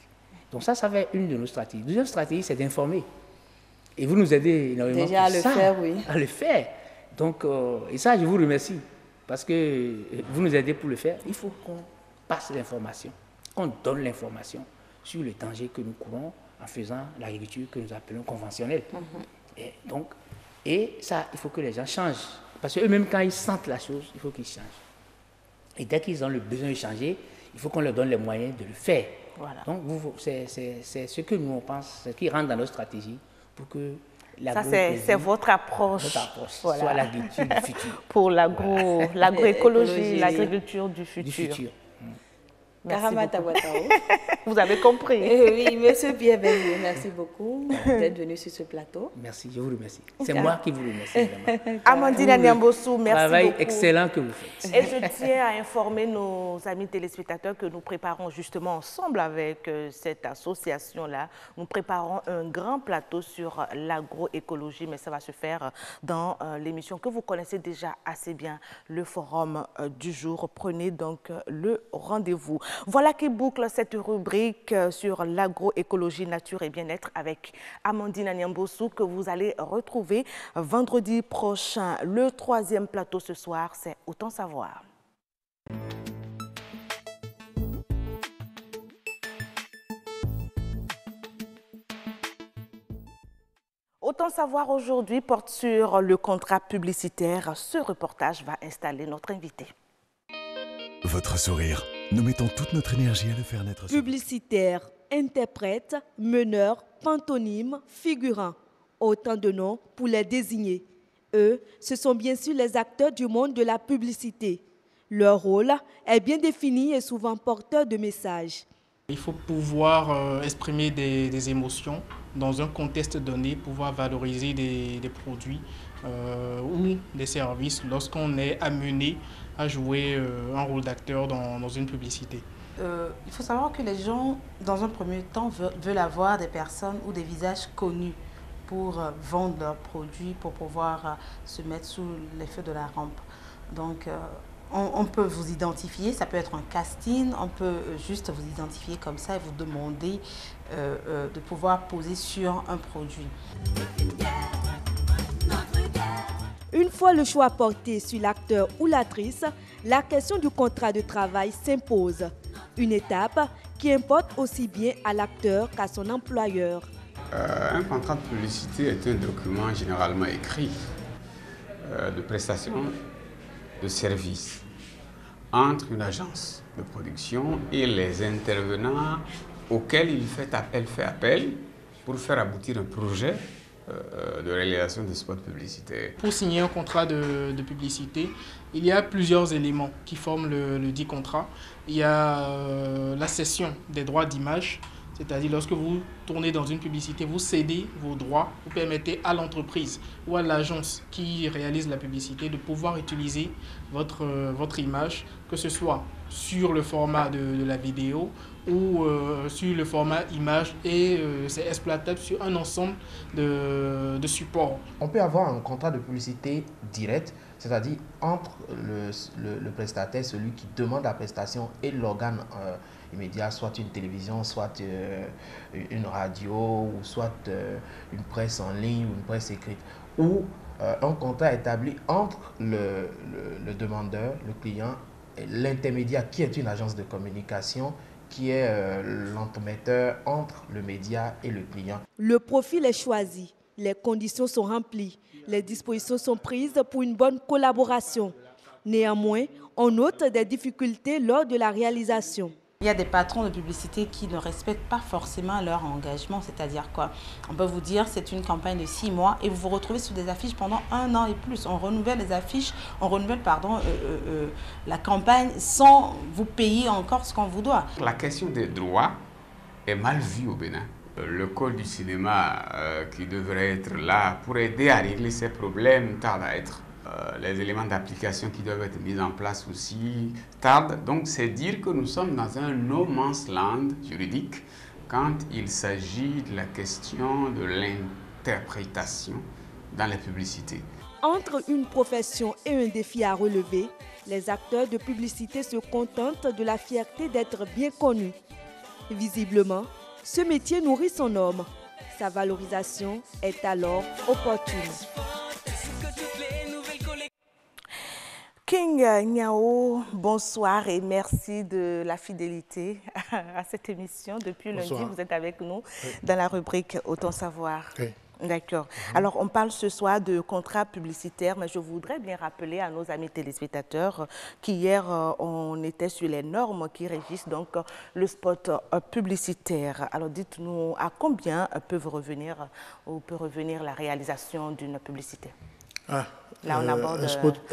Donc ça va être une de nos stratégies. La deuxième stratégie, c'est d'informer. Et vous nous aidez énormément déjà à le faire, oui. À le faire. Donc, et ça, je vous remercie parce que vous nous aidez pour le faire. Il faut qu'on passe l'information, qu'on donne l'information sur les dangers que nous courons en faisant l'agriculture que nous appelons conventionnelle. Et ça, il faut que les gens changent. Parce qu'eux-mêmes, quand ils sentent la chose, il faut qu'ils changent. Et dès qu'ils ont le besoin de changer, il faut qu'on leur donne les moyens de le faire. Voilà. Donc, c'est ce que nous, on pense, ce qui rentre dans nos stratégies pour que c'est votre approche. Voilà. Soit l'agriculture du futur. Pour l'agroécologie, l'agriculture du futur. Karamata Agbatao. Vous avez compris. Oui, monsieur Pierre Bédié, merci beaucoup d'être venu sur ce plateau. Merci, je vous remercie. C'est moi qui vous remercie. Amandine Niambossou, merci travail beaucoup. Excellent que vous faites. Et je tiens à informer nos amis téléspectateurs que nous préparons justement ensemble avec cette association-là. Nous préparons un grand plateau sur l'agroécologie, mais ça va se faire dans l'émission que vous connaissez déjà assez bien, le forum du jour. Prenez donc le rendez-vous. Voilà qui boucle cette rubrique sur l'agroécologie, nature et bien-être avec Amandine Niambossou que vous allez retrouver vendredi prochain. Le troisième plateau ce soir, c'est Autant savoir. Autant savoir aujourd'hui porte sur le contrat publicitaire. Ce reportage va installer notre invité. Votre sourire, nous mettons toute notre énergie à le faire naître. Publicitaire, interprète, meneur, pantonyme, figurant. Autant de noms pour les désigner. Eux, ce sont bien sûr les acteurs du monde de la publicité. Leur rôle est bien défini et souvent porteur de messages. Il faut pouvoir exprimer des émotions dans un contexte donné, pouvoir valoriser des produits ou des services lorsqu'on est amené à jouer un rôle d'acteur dans une publicité. Il faut savoir que les gens, dans un premier temps, veulent avoir des personnes ou des visages connus pour vendre leurs produits, pour pouvoir se mettre sous l'effet de la rampe. Donc, on peut vous identifier, ça peut être un casting, on peut juste vous identifier comme ça et vous demander de pouvoir poser sur un produit. Une fois le choix porté sur l'acteur ou l'actrice, la question du contrat de travail s'impose. Une étape qui importe aussi bien à l'acteur qu'à son employeur. Un contrat de publicité est un document généralement écrit de prestation de services entre une agence de production et les intervenants auxquels il fait appel pour faire aboutir un projet de réalisation de spots publicitaires. Pour signer un contrat de publicité, il y a plusieurs éléments qui forment le dit contrat. Il y a la cession des droits d'image, c'est-à-dire lorsque vous tournez dans une publicité, vous cédez vos droits, vous permettez à l'entreprise ou à l'agence qui réalise la publicité de pouvoir utiliser votre image, que ce soit sur le format de la vidéo ou sur le format image, et c'est exploitable sur un ensemble de supports. On peut avoir un contrat de publicité direct, c'est-à-dire entre le prestataire, celui qui demande la prestation, et l'organe immédiat, soit une télévision, soit une radio, ou soit une presse en ligne ou une presse écrite, ou un contrat établi entre le demandeur, le client, et l'intermédiaire qui est une agence de communication, qui est l'entremetteur entre le média et le client. Le profil est choisi, les conditions sont remplies, les dispositions sont prises pour une bonne collaboration. Néanmoins, on note des difficultés lors de la réalisation. Il y a des patrons de publicité qui ne respectent pas forcément leur engagement, c'est-à-dire quoi? On peut vous dire c'est une campagne de 6 mois et vous vous retrouvez sur des affiches pendant 1 an et plus. On renouvelle les affiches, on renouvelle la campagne sans vous payer encore ce qu'on vous doit. La question des droits est mal vue au Bénin. Le code du cinéma qui devrait être là pour aider à régler ces problèmes tarde à être. Les éléments d'application qui doivent être mis en place aussi tardent. Donc c'est dire que nous sommes dans un no man's land juridique quand il s'agit de la question de l'interprétation dans les publicités. Entre une profession et un défi à relever, les acteurs de publicité se contentent de la fierté d'être bien connus. Visiblement, ce métier nourrit son homme. Sa valorisation est alors opportune. King Nyao, bonsoir et merci de la fidélité à cette émission. Depuis lundi, vous êtes avec nous dans la rubrique Autant savoir. Oui. D'accord. Alors, on parle ce soir de contrat publicitaire, mais je voudrais bien rappeler à nos amis téléspectateurs qu'hier, on était sur les normes qui régissent donc le spot publicitaire. Alors, dites-nous à combien peut revenir la réalisation d'une publicité? Là, on aborde un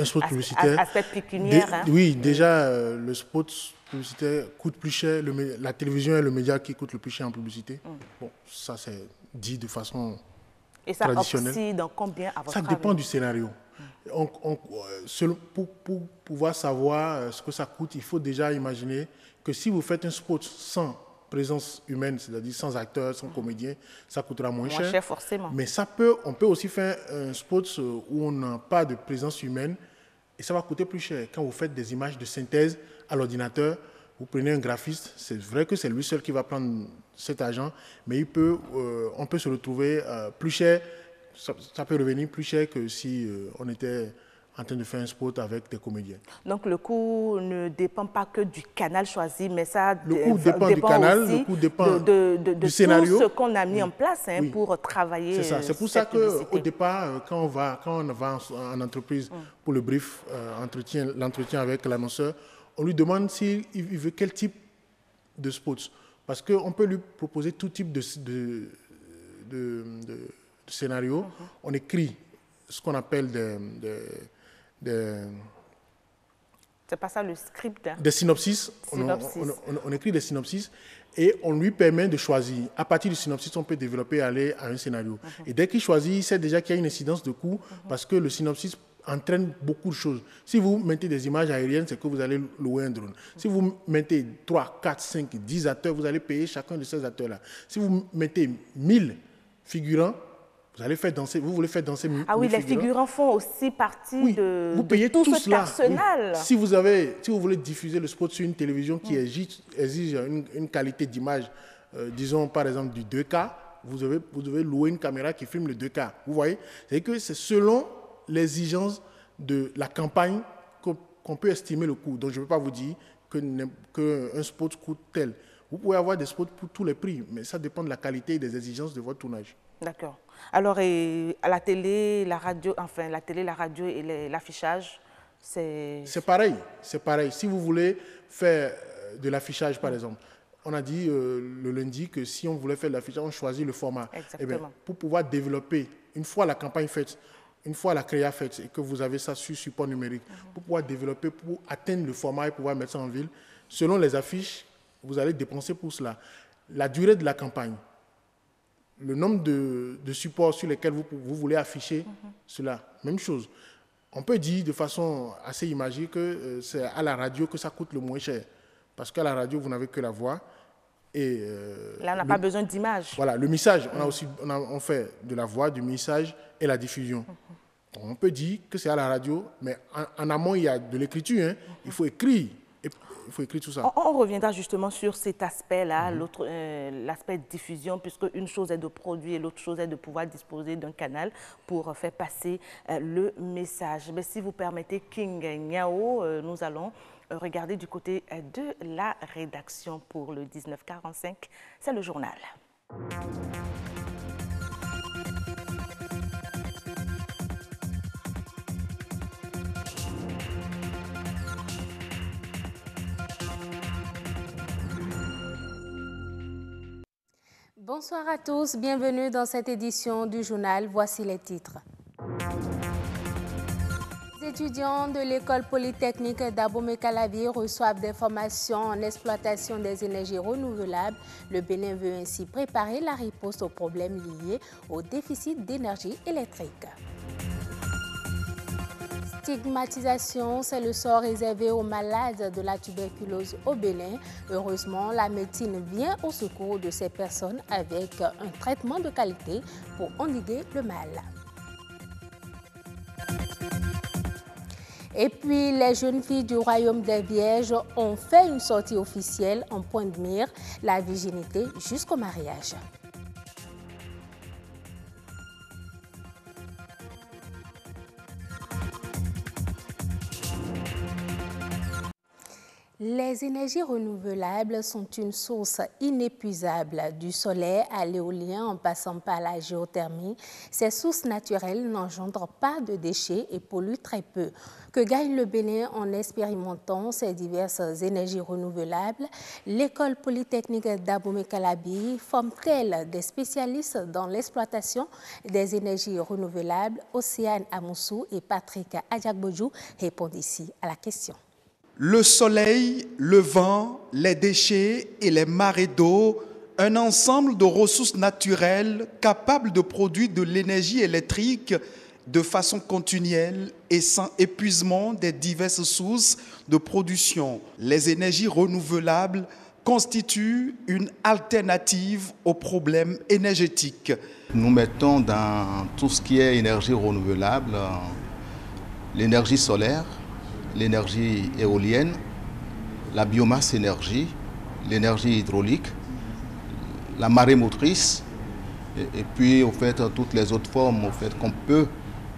spot publicitaire. Aspect pécuniaire. Oui, déjà, le spot publicitaire coûte plus cher. La télévision est le média qui coûte le plus cher en publicité. Bon, ça, c'est dit de façon traditionnelle. Et ça obscène dans combien à votre Ça dépend du scénario. Pour pouvoir savoir ce que ça coûte, il faut déjà imaginer que si vous faites un spot sans présence humaine, c'est-à-dire sans acteurs, sans comédiens, ça coûtera moins cher. Moins cher forcément. Mais on peut aussi faire un spot où on n'a pas de présence humaine et ça va coûter plus cher. Quand vous faites des images de synthèse à l'ordinateur, vous prenez un graphiste, c'est vrai que c'est lui seul qui va prendre cet argent, mais on peut se retrouver plus cher, ça peut revenir plus cher que si on était en train de faire un spot avec des comédiens. Donc le coût ne dépend pas que du canal choisi, mais ça dépend du canal, aussi le coût dépend du scénario. Tout ce qu'on a mis en place pour travailler. C'est ça. C'est pour ça qu'au départ, quand on va en entreprise pour le brief, l'entretien avec l'annonceur, on lui demande s'il veut quel type de spots. Parce qu'on peut lui proposer tout type de scénario. On écrit ce qu'on appelle c'est pas ça le script. Des synopsis. On écrit des synopsis et on lui permet de choisir. À partir du synopsis, on peut développer, aller à un scénario. Et dès qu'il choisit, il sait déjà qu'il y a une incidence de coût parce que le synopsis entraîne beaucoup de choses. Si vous mettez des images aériennes, c'est que vous allez louer un drone. Si vous mettez 3, 4, 5, 10 acteurs, vous allez payer chacun de ces acteurs-là. Si vous mettez 1000 figurants, vous voulez faire danser 1000 Ah oui, les figurants font aussi partie vous payez tout tout cet arsenal. Oui. Si vous voulez diffuser le spot sur une télévision qui exige une qualité d'image, disons par exemple du 2K, vous devez louer une caméra qui filme le 2K. Vous voyez? C'est que c'est selon l'exigence de la campagne qu'on peut estimer le coût. Donc je ne peux pas vous dire qu'un spot coûte tel. Vous pouvez avoir des spots pour tous les prix, mais ça dépend de la qualité et des exigences de votre tournage. D'accord. Alors, à la télé, la radio, et l'affichage, c'est pareil. C'est pareil. Si vous voulez faire de l'affichage, par exemple, on a dit le lundi que si on voulait faire de l'affichage, on choisit le format. Exactement. Eh bien, pour pouvoir développer, une fois la campagne faite, une fois la créa faite et que vous avez ça sur support numérique, pour pouvoir développer, pour atteindre le format et pouvoir mettre ça en ville, selon les affiches, vous allez dépenser pour cela. La durée de la campagne, le nombre de supports sur lesquels vous voulez afficher cela, même chose. On peut dire de façon assez imagée que c'est à la radio que ça coûte le moins cher. Parce qu'à la radio, vous n'avez que la voix. Et, là, on n'a pas besoin d'image. Voilà, le message, on fait de la voix, du message et la diffusion. Donc, on peut dire que c'est à la radio, mais en amont, il y a de l'écriture. Il faut écrire. Il faut écrire tout ça. On reviendra justement sur cet aspect-là, l'aspect diffusion, puisque une chose est de produire et l'autre chose est de pouvoir disposer d'un canal pour faire passer le message. Mais si vous permettez, King Nyao, nous allons regarder du côté de la rédaction pour le 19h45. C'est le journal. Bonsoir à tous, bienvenue dans cette édition du journal. Voici les titres. Les étudiants de l'école polytechnique d'Abomey-Calavi reçoivent des formations en exploitation des énergies renouvelables. Le Bénin veut ainsi préparer la riposte aux problèmes liés au déficit d'énergie électrique. Stigmatisation, c'est le sort réservé aux malades de la tuberculose au Bénin. Heureusement, la médecine vient au secours de ces personnes avec un traitement de qualité pour endiguer le mal. Et puis, les jeunes filles du Royaume des Vierges ont fait une sortie officielle en point de mire, la virginité jusqu'au mariage. Les énergies renouvelables sont une source inépuisable, du solaire à l'éolien en passant par la géothermie. Ces sources naturelles n'engendrent pas de déchets et polluent très peu. Que gagne le Bénin en expérimentant ces diverses énergies renouvelables? L'école polytechnique d'Abomey-Calavi forme-t-elle des spécialistes dans l'exploitation des énergies renouvelables? Océane Amoussou et Patrick Adjagbojou répondent ici à la question. Le soleil, le vent, les déchets et les marées d'eau, un ensemble de ressources naturelles capables de produire de l'énergie électrique de façon continuelle et sans épuisement des diverses sources de production. Les énergies renouvelables constituent une alternative aux problèmes énergétiques. Nous mettons dans tout ce qui est énergie renouvelable l'énergie solaire, l'énergie éolienne, la biomasse énergie, l'énergie hydraulique, la marée motrice et puis au fait toutes les autres formes qu'on peut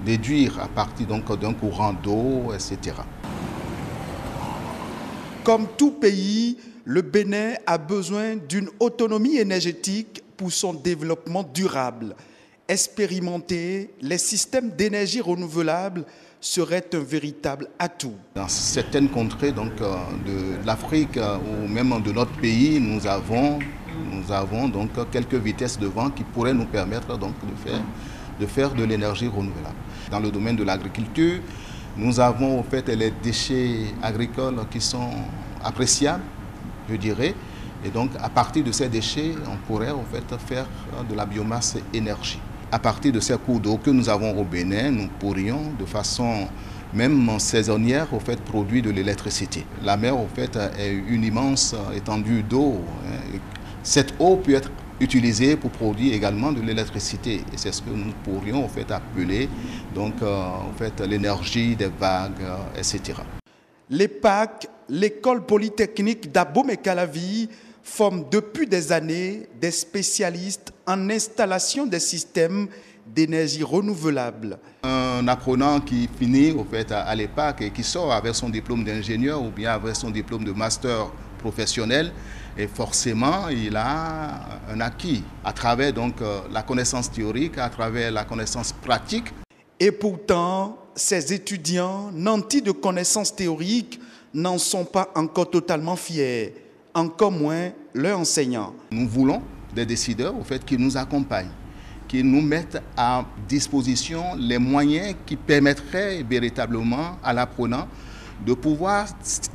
déduire à partir d'un courant d'eau, etc. Comme tout pays, le Bénin a besoin d'une autonomie énergétique pour son développement durable. Expérimenter les systèmes d'énergie renouvelable serait un véritable atout. Dans certaines contrées de l'Afrique ou même de notre pays, nous avons donc quelques vitesses de vent qui pourraient nous permettre donc de faire de l'énergie renouvelable. Dans le domaine de l'agriculture, nous avons en fait les déchets agricoles qui sont appréciables, je dirais. Et donc à partir de ces déchets, on pourrait en fait faire de la biomasse énergie. À partir de ces cours d'eau que nous avons au Bénin, nous pourrions de façon même saisonnière au fait, produire de l'électricité. La mer au fait, est une immense étendue d'eau. Cette eau peut être utilisée pour produire également de l'électricité. Et c'est ce que nous pourrions au fait, appeler l'énergie des vagues, etc. L'EPAC, l'école polytechnique d'Abomey-Calavi, forme depuis des années des spécialistes en installation des systèmes d'énergie renouvelable. Un apprenant qui finit au fait, à l'EPAC et qui sort avec son diplôme d'ingénieur ou bien avec son diplôme de master professionnel, et forcément il a un acquis à travers donc, la connaissance théorique, à travers la connaissance pratique. Et pourtant, ces étudiants nantis de connaissances théoriques n'en sont pas encore totalement fiers. Encore moins leurs enseignants. Nous voulons des décideurs au fait, qui nous accompagnent, qui nous mettent à disposition les moyens qui permettraient véritablement à l'apprenant de pouvoir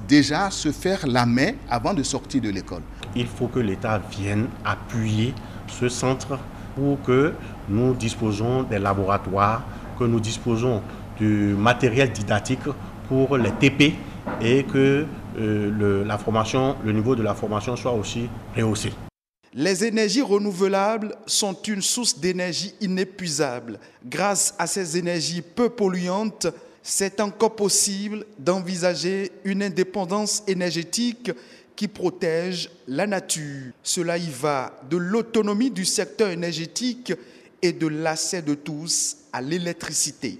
déjà se faire la main avant de sortir de l'école. Il faut que l'État vienne appuyer ce centre pour que nous disposions des laboratoires, que nous disposions du matériel didactique pour les TP et que le niveau de la formation soit aussi rehaussé. Les énergies renouvelables sont une source d'énergie inépuisable. Grâce à ces énergies peu polluantes, c'est encore possible d'envisager une indépendance énergétique qui protège la nature. Cela y va de l'autonomie du secteur énergétique et de l'accès de tous à l'électricité.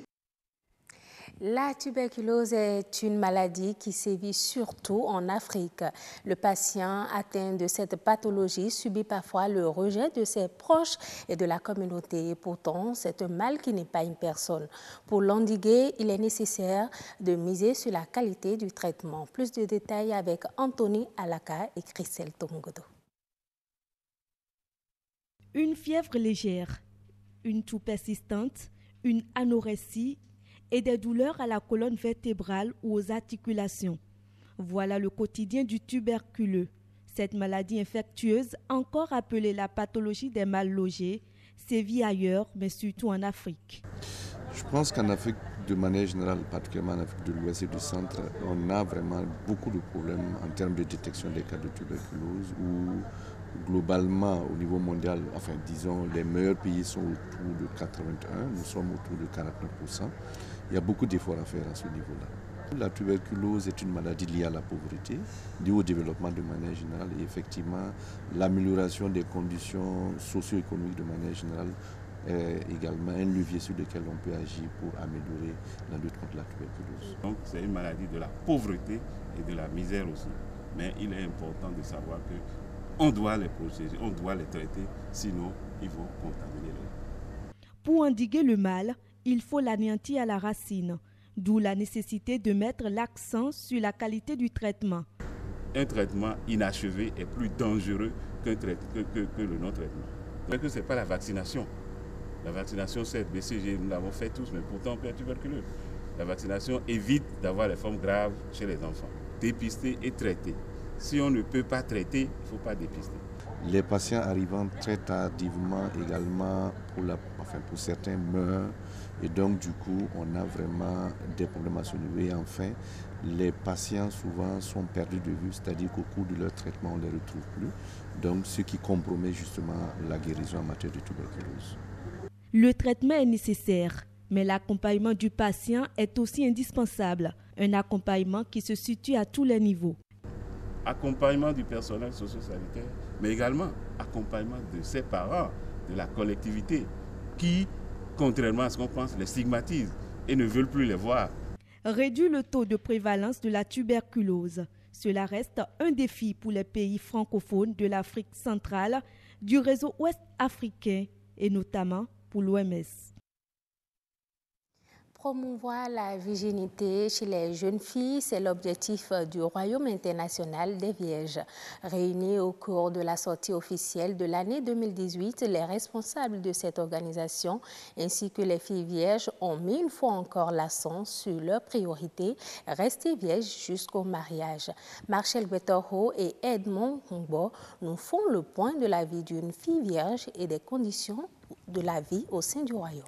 La tuberculose est une maladie qui sévit surtout en Afrique. Le patient atteint de cette pathologie subit parfois le rejet de ses proches et de la communauté. Et pourtant, c'est un mal qui n'est pas une personne. Pour l'endiguer, il est nécessaire de miser sur la qualité du traitement. Plus de détails avec Anthony Alaka et Christelle Tongodo. Une fièvre légère, une toux persistante, une anorexie et des douleurs à la colonne vertébrale ou aux articulations. Voilà le quotidien du tuberculeux. Cette maladie infectieuse, encore appelée la pathologie des mal logés, sévit ailleurs, mais surtout en Afrique. Je pense qu'en Afrique, de manière générale, particulièrement en Afrique de l'Ouest et du Centre, on a vraiment beaucoup de problèmes en termes de détection des cas de tuberculose où globalement, au niveau mondial, enfin disons, les meilleurs pays sont autour de 81, nous sommes autour de 49%. Il y a beaucoup d'efforts à faire à ce niveau-là. La tuberculose est une maladie liée à la pauvreté, liée au développement de manière générale et effectivement l'amélioration des conditions socio-économiques de manière générale est également un levier sur lequel on peut agir pour améliorer la lutte contre la tuberculose. Donc c'est une maladie de la pauvreté et de la misère aussi. Mais il est important de savoir qu'on doit les protéger, on doit les traiter, sinon ils vont contaminer l'air. Pour endiguer le mal, il faut l'anéantir à la racine. D'où la nécessité de mettre l'accent sur la qualité du traitement. Un traitement inachevé est plus dangereux que le non-traitement. Donc ce n'est pas la vaccination. La vaccination, c'est BCG, nous l'avons fait tous, mais pourtant on peut être tuberculeux. La vaccination évite d'avoir les formes graves chez les enfants. Dépister et traiter. Si on ne peut pas traiter, il ne faut pas dépister. Les patients arrivant très tardivement également, pour certains meurent. Et donc, du coup, on a vraiment des problèmes à ce niveau. Et enfin, les patients souvent sont perdus de vue, c'est-à-dire qu'au cours de leur traitement, on ne les retrouve plus. Donc, ce qui compromet justement la guérison en matière de tuberculose. Le traitement est nécessaire, mais l'accompagnement du patient est aussi indispensable. Un accompagnement qui se situe à tous les niveaux. Accompagnement du personnel socio-sanitaire, mais également accompagnement de ses parents, de la collectivité, qui, contrairement à ce qu'on pense, les stigmatisent et ne veulent plus les voir. Réduire le taux de prévalence de la tuberculose. Cela reste un défi pour les pays francophones de l'Afrique centrale, du réseau ouest africain et notamment pour l'OMS. Promouvoir la virginité chez les jeunes filles, c'est l'objectif du Royaume international des Vierges. Réunis au cours de la sortie officielle de l'année 2018, les responsables de cette organisation ainsi que les filles vierges ont mis une fois encore l'accent sur leur priorité, rester vierges jusqu'au mariage. Marcel Betoro et Edmond Humbo nous font le point de la vie d'une fille vierge et des conditions de la vie au sein du Royaume.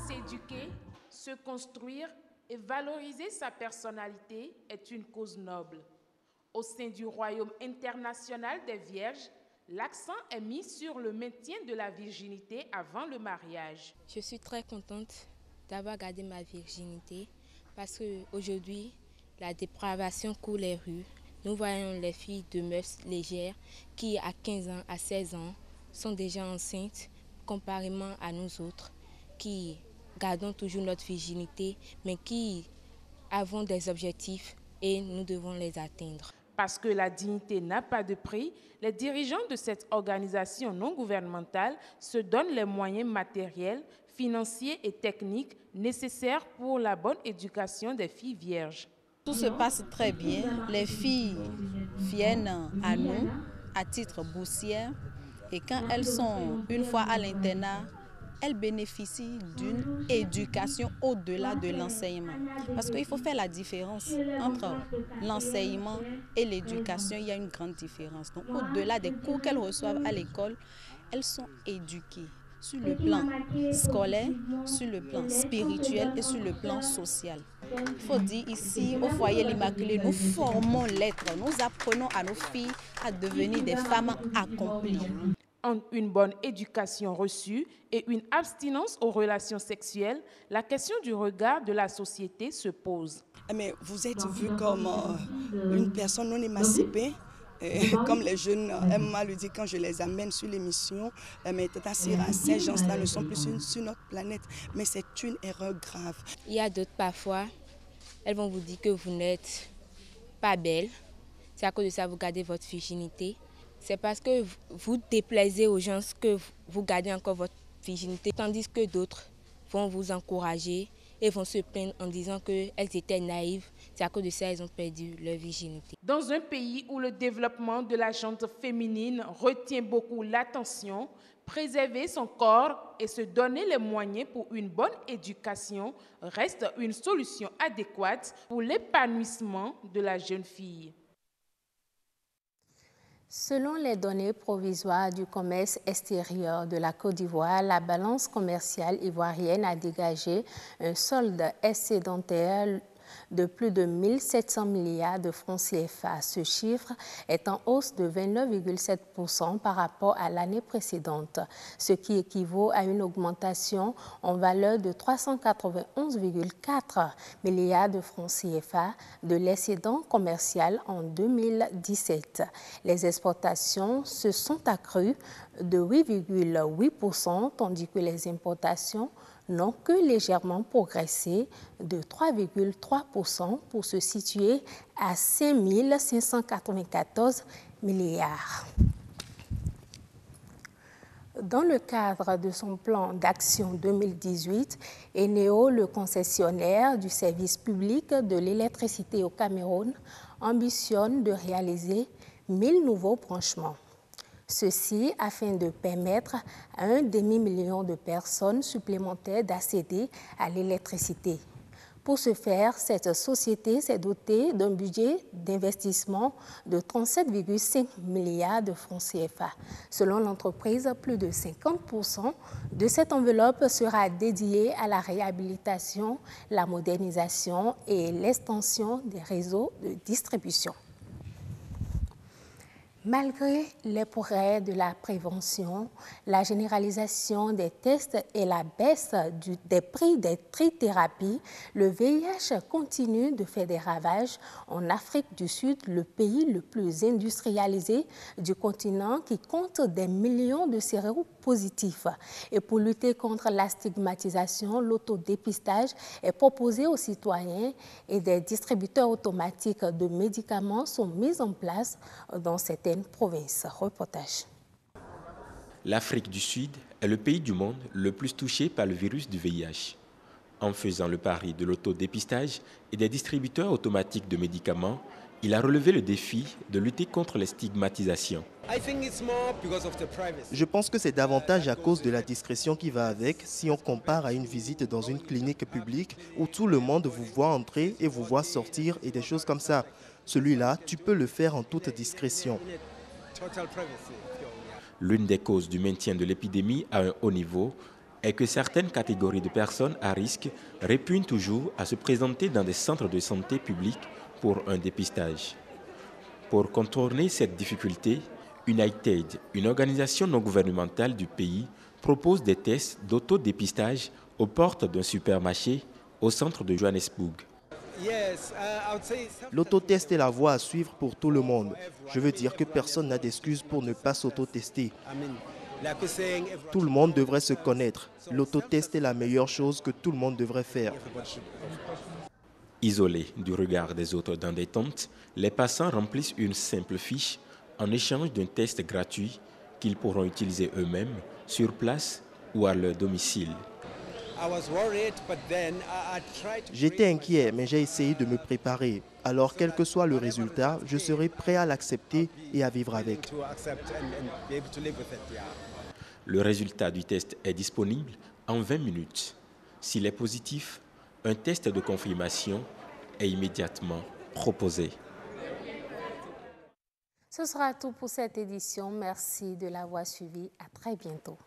S'éduquer, se construire et valoriser sa personnalité est une cause noble. Au sein du Royaume international des Vierges, l'accent est mis sur le maintien de la virginité avant le mariage. Je suis très contente d'avoir gardé ma virginité parce qu'aujourd'hui, la dépravation court les rues. Nous voyons les filles de mœurs légères qui, à 15 ans, à 16 ans, sont déjà enceintes, comparément à nous autres, qui gardons toujours notre virginité, mais qui avons des objectifs et nous devons les atteindre. Parce que la dignité n'a pas de prix, les dirigeants de cette organisation non gouvernementale se donnent les moyens matériels, financiers et techniques nécessaires pour la bonne éducation des filles vierges. Tout se passe très bien. Les filles viennent à nous à titre boursière et quand elles sont une fois à l'internat, elles bénéficient d'une éducation au-delà de l'enseignement. Parce qu'il faut faire la différence entre l'enseignement et l'éducation. Il y a une grande différence. Donc, au-delà des cours qu'elles reçoivent à l'école, elles sont éduquées sur le plan scolaire, sur le plan spirituel et sur le plan social. Il faut dire ici, au foyer l'Immaculée, nous formons l'être. Nous apprenons à nos filles à devenir des femmes accomplies. Une bonne éducation reçue et une abstinence aux relations sexuelles, la question du regard de la société se pose. Mais vous êtes vu comme une personne non émancipée, comme les jeunes aiment mal le dire quand je les amène sur l'émission, mais ces gens-là ne sont plus sur notre planète. Mais c'est une erreur grave. Il y a d'autres parfois, elles vont vous dire que vous n'êtes pas belle. C'est à cause de ça que vous gardez votre virginité. C'est parce que vous déplaisez aux gens que vous gardez encore votre virginité, tandis que d'autres vont vous encourager et vont se plaindre en disant qu'elles étaient naïves. C'est à cause de ça qu'elles ont perdu leur virginité. Dans un pays où le développement de la gente féminine retient beaucoup l'attention, préserver son corps et se donner les moyens pour une bonne éducation reste une solution adéquate pour l'épanouissement de la jeune fille. Selon les données provisoires du commerce extérieur de la Côte d'Ivoire, la balance commerciale ivoirienne a dégagé un solde excédentaire de plus de 1 700 milliards de francs CFA. Ce chiffre est en hausse de 29,7% par rapport à l'année précédente, ce qui équivaut à une augmentation en valeur de 391,4 milliards de francs CFA de l'excédent commercial en 2017. Les exportations se sont accrues de 8,8%, tandis que les importations n'ont que légèrement progressé de 3,3% pour se situer à 5 594 milliards. Dans le cadre de son plan d'action 2018, Eneo, le concessionnaire du service public de l'électricité au Cameroun, ambitionne de réaliser 1000 nouveaux branchements. Ceci afin de permettre à 1 demi-million de personnes supplémentaires d'accéder à l'électricité. Pour ce faire, cette société s'est dotée d'un budget d'investissement de 37,5 milliards de francs CFA. Selon l'entreprise, plus de 50% de cette enveloppe sera dédiée à la réhabilitation, la modernisation et l'extension des réseaux de distribution. Malgré les progrès de la prévention, la généralisation des tests et la baisse des prix des trithérapies, le VIH continue de faire des ravages en Afrique du Sud, le pays le plus industrialisé du continent qui compte des millions de séropositifs. Et pour lutter contre la stigmatisation, l'autodépistage est proposé aux citoyens et des distributeurs automatiques de médicaments sont mis en place dans certaines provinces. Reportage. L'Afrique du Sud est le pays du monde le plus touché par le virus du VIH. En faisant le pari de l'autodépistage et des distributeurs automatiques de médicaments, il a relevé le défi de lutter contre les stigmatisations. Je pense que c'est davantage à cause de la discrétion qui va avec si on compare à une visite dans une clinique publique où tout le monde vous voit entrer et vous voit sortir et des choses comme ça. Celui-là, tu peux le faire en toute discrétion. L'une des causes du maintien de l'épidémie à un haut niveau est que certaines catégories de personnes à risque répugnent toujours à se présenter dans des centres de santé publics pour un dépistage. Pour contourner cette difficulté, United, une organisation non gouvernementale du pays, propose des tests d'autodépistage aux portes d'un supermarché au centre de Johannesburg. L'autotest est la voie à suivre pour tout le monde. Je veux dire que personne n'a d'excuse pour ne pas s'autotester. Tout le monde devrait se connaître. L'autotest est la meilleure chose que tout le monde devrait faire. Isolés du regard des autres dans des tentes, les passants remplissent une simple fiche en échange d'un test gratuit qu'ils pourront utiliser eux-mêmes sur place ou à leur domicile. J'étais inquiet, mais j'ai essayé de me préparer. Alors, quel que soit le résultat, je serai prêt à l'accepter et à vivre avec. Le résultat du test est disponible en 20 minutes. S'il est positif, un test de confirmation est immédiatement proposé. Ce sera tout pour cette édition. Merci de l'avoir suivi. À très bientôt.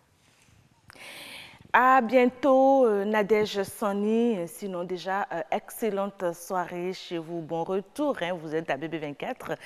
À bientôt, Nadège Sani. Sinon, déjà, excellente soirée chez vous. Bon retour, hein, vous êtes à BB24.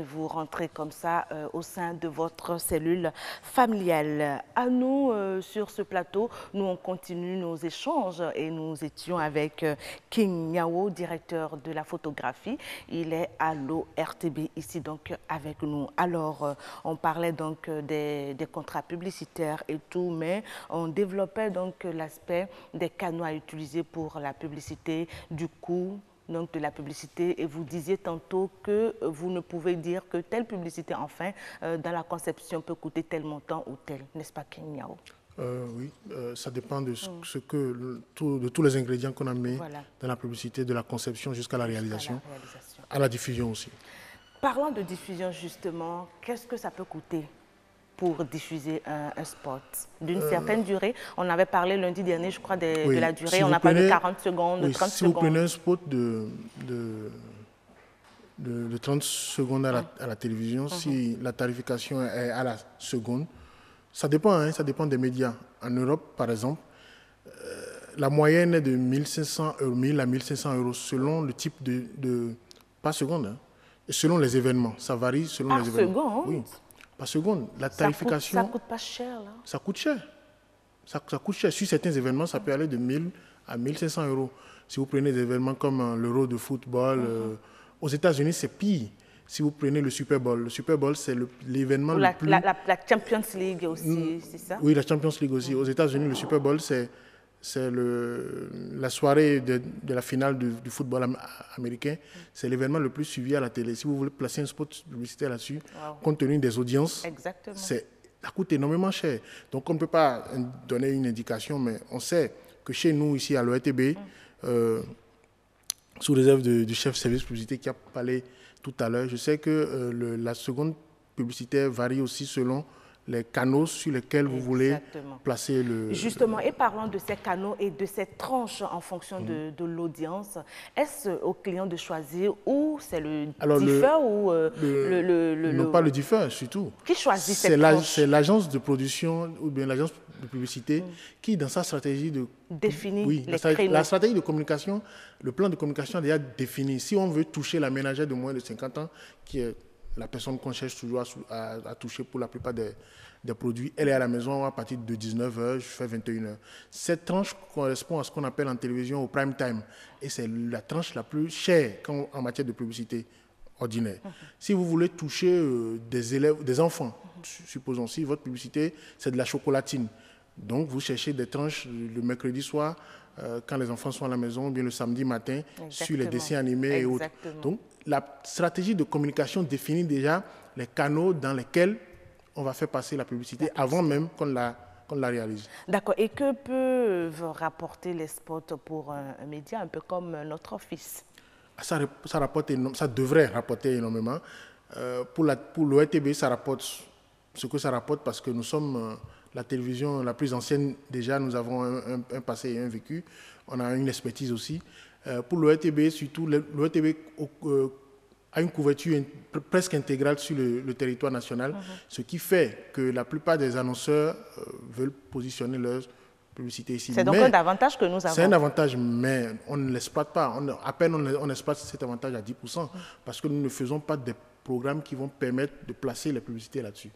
Vous rentrez comme ça au sein de votre cellule familiale. À nous, sur ce plateau, nous, on continue nos échanges et nous étions avec King Nyao, directeur de la photographie. Il est à l'ORTB ici, donc, avec nous. Alors, on parlait donc des contrats publicitaires et tout, mais on développait donc l'aspect des canaux à utiliser pour la publicité, du coût donc de la publicité, et vous disiez tantôt que vous ne pouvez dire que telle publicité, enfin, dans la conception peut coûter tel montant ou tel, n'est-ce pas, King Nyao? Oui, ça dépend de, de tous les ingrédients qu'on a mis dans la publicité, de la conception jusqu'à la réalisation, à la diffusion aussi. Parlant de diffusion justement, qu'est-ce que ça peut coûter pour diffuser un spot d'une certaine durée? On avait parlé lundi dernier, je crois, de la durée. Si on a parlé de 40 secondes, de 30 secondes. Si vous prenez un spot de 30 secondes à la télévision, si la tarification est à la seconde, ça dépend, hein, ça dépend des médias. En Europe, par exemple, la moyenne est de 1000 à 1500 euros selon le type pas seconde, hein, et selon les événements. Ça varie selon les événements. Par seconde? Oui, par seconde. La tarification... Ça coûte pas cher, là? Ça coûte cher. Ça coûte cher. Sur certains événements, ça peut aller de 1000 à 1500 euros. Si vous prenez des événements comme l'Euro de football, aux États-Unis, c'est pire. Si vous prenez le Super Bowl, c'est l'événement le plus... La Champions League aussi, c'est ça? Oui, la Champions League aussi. Aux États-Unis, le Super Bowl, c'est la soirée de la finale du football américain. C'est l'événement le plus suivi à la télé. Si vous voulez placer un spot publicitaire là-dessus, compte tenu des audiences, ça coûte énormément cher. Donc, on ne peut pas donner une indication, mais on sait que chez nous, ici, à l'ORTB, sous réserve du chef service publicité qui a parlé tout à l'heure, je sais que la seconde publicitaire varie aussi selon les canaux sur lesquels vous voulez placer le... Justement, et parlant de ces canaux et de ces tranches en fonction de l'audience, est-ce au client de choisir où c'est le diffeur ou Non, pas le diffeur, surtout. Qui choisit cette tranche? C'est l'agence de production ou bien l'agence de publicité qui, dans sa stratégie de... définit les créneaux. La stratégie de communication, le plan de communication est déjà défini. Si on veut toucher la ménagère de moins de 50 ans, qui est la personne qu'on cherche toujours à toucher pour la plupart des produits, elle est à la maison à partir de 19h, je fais 21h. Cette tranche correspond à ce qu'on appelle en télévision au prime time. Et c'est la tranche la plus chère en matière de publicité ordinaire. Si vous voulez toucher des enfants, supposons, si votre publicité, c'est de la chocolatine, donc vous cherchez des tranches le mercredi soir, quand les enfants sont à la maison, ou bien le samedi matin, sur les dessins animés et autres. Donc, la stratégie de communication définit déjà les canaux dans lesquels on va faire passer la publicité avant même qu'on la réalise. D'accord. Et que peuvent rapporter les spots pour un média, un peu comme notre office? Ça devrait rapporter énormément. Pour l'ORTB, ça rapporte ce que ça rapporte parce que nous sommes la télévision la plus ancienne. Déjà, nous avons un passé et un vécu. On a une expertise aussi. Pour l'ORTB, surtout, l'ORTB a une couverture presque intégrale sur le territoire national, ce qui fait que la plupart des annonceurs veulent positionner leurs publicités ici. C'est donc un avantage que nous avons. C'est un avantage, mais on ne l'exploite pas. À peine on exploite cet avantage à 10%, parce que nous ne faisons pas des programmes qui vont permettre de placer les publicités là-dessus.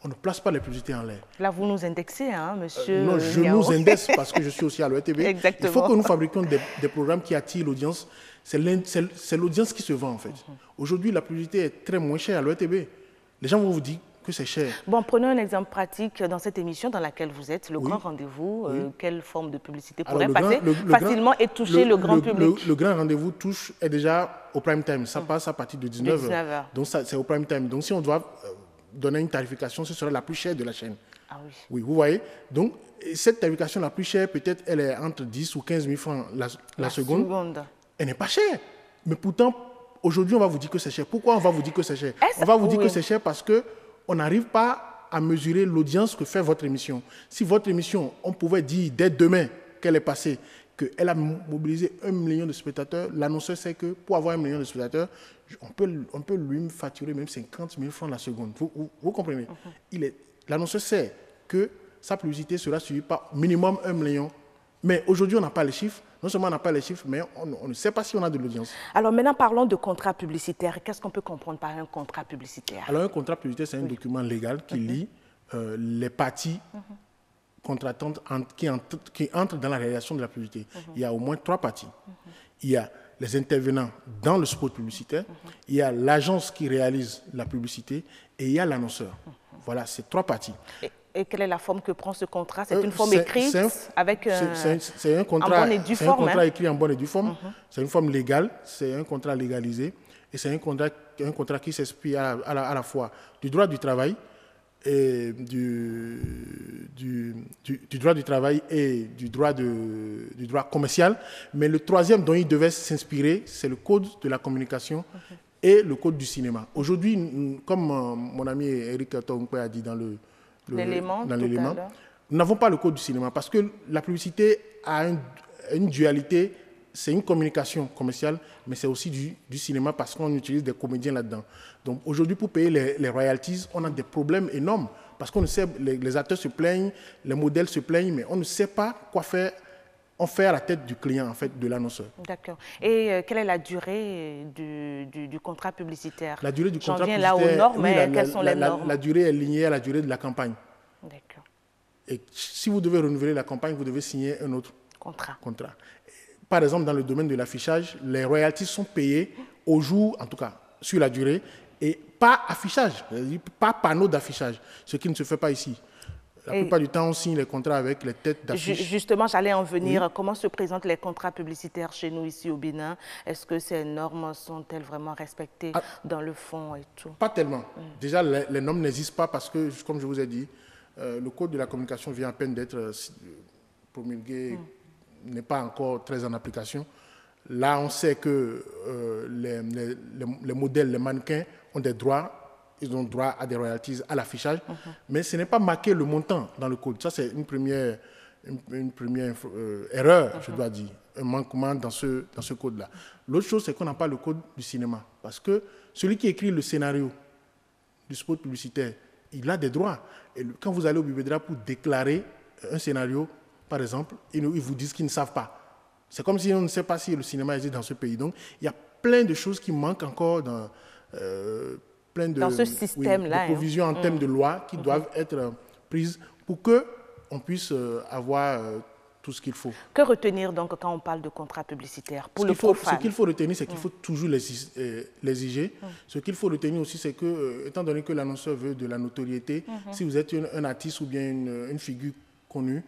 On ne place pas les publicités en l'air. Là, vous nous indexez, hein, monsieur Non, je nous indexe parce que je suis aussi à l'ORTB. Il faut que nous fabriquions des programmes qui attirent l'audience. C'est l'audience qui se vend, en fait. Aujourd'hui, la publicité est très moins chère à l'ORTB. Les gens vont vous dire que c'est cher. Bon, prenons un exemple pratique dans cette émission dans laquelle vous êtes, le grand rendez-vous. Quelle forme de publicité pourrait passer facilement et toucher le grand public? Le grand rendez-vous est déjà au prime time. Ça passe à partir de 19h. Donc, c'est au prime time. Donc, si on doit donner une tarification, ce sera la plus chère de la chaîne. Ah oui. Oui, vous voyez. Donc, cette tarification la plus chère, peut-être, elle est entre 10 ou 15 000 francs la seconde. Elle n'est pas chère. Mais pourtant, aujourd'hui, on va vous dire que c'est cher. Pourquoi on va vous dire que c'est cher? On va vous dire que c'est cher parce qu'on n'arrive pas à mesurer l'audience que fait votre émission. Si votre émission, on pouvait dire dès demain qu'elle est passée, qu'elle a mobilisé 1 million de spectateurs, l'annonceur sait que pour avoir 1 million de spectateurs, on peut lui facturer même 50 000 francs la seconde. Vous comprenez? L'annonceur sait que sa publicité sera suivie par minimum 1 million. Mais aujourd'hui, on n'a pas les chiffres. Non seulement on n'a pas les chiffres, mais on ne sait pas si on a de l'audience. Alors maintenant, parlons de contrat publicitaire. Qu'est-ce qu'on peut comprendre par un contrat publicitaire? Alors un contrat publicitaire, c'est un document légal qui lie les parties contractantes qui entrent dans la réalisation de la publicité. Il y a au moins 3 parties. Il y a les intervenants dans le spot publicitaire, il y a l'agence qui réalise la publicité et il y a l'annonceur. Voilà, c'est 3 parties. Et quelle est la forme que prend ce contrat? C'est une forme écrite avec c'est un contrat, en bonne et due forme. C'est un contrat écrit en bonne et due forme. C'est une forme légale, c'est un contrat légalisé et c'est un contrat qui s'inspire à la fois du droit du travail, et du droit du travail et du droit commercial. Mais le troisième dont il devait s'inspirer, c'est le code de la communication et le code du cinéma. Aujourd'hui, comme mon ami Eric Tongpe a dit dans l'élément, nous n'avons pas le code du cinéma parce que la publicité a une dualité. C'est une communication commerciale, mais c'est aussi du cinéma parce qu'on utilise des comédiens là-dedans. Donc aujourd'hui, pour payer les royalties, on a des problèmes énormes parce qu'on ne sait, les acteurs se plaignent, les modèles se plaignent, mais on ne sait pas quoi faire. On fait à la tête du client, en fait, de l'annonceur. D'accord. Et quelle est la durée du contrat publicitaire? La durée du contrat publicitaire, là aux normes, mais quelles sont les normes? La durée est liée à la durée de la campagne. D'accord. Et si vous devez renouveler la campagne, vous devez signer un autre contrat. Par exemple, dans le domaine de l'affichage, les royalties sont payées au jour, en tout cas, sur la durée, et pas affichage, pas panneau d'affichage, ce qui ne se fait pas ici. La plupart du temps, on signe les contrats avec les têtes d'affiche. Justement, j'allais en venir. Oui. Comment se présentent les contrats publicitaires chez nous, ici au Bénin? Est-ce que ces normes sont-elles vraiment respectées dans le fond et tout? Pas tellement. Déjà, les normes n'existent pas parce que, comme je vous ai dit, le code de la communication vient à peine d'être promulgué, n'est pas encore très en application. Là, on sait que les modèles, les mannequins ont des droits. Ils ont droit à des royalties à l'affichage, mais ce n'est pas marqué le montant dans le code. Ça, c'est une première erreur, je dois dire, un manquement dans ce code-là. L'autre chose, c'est qu'on n'a pas le code du cinéma, parce que celui qui écrit le scénario du spot publicitaire, il a des droits. Et quand vous allez au Bubedra pour déclarer un scénario, par exemple, ils vous disent qu'ils ne savent pas. C'est comme si on ne sait pas si le cinéma existe dans ce pays. Donc, il y a plein de choses qui manquent encore dans ce système-là, de provisions en termes de loi qui doivent être prises pour qu'on puisse avoir tout ce qu'il faut. Que retenir donc quand on parle de contrat publicitaire pour le profane? Ce qu'il faut retenir, c'est qu'il faut toujours les IG. Ce qu'il faut retenir aussi, c'est que, étant donné que l'annonceur veut de la notoriété, si vous êtes un artiste ou bien une figure connue,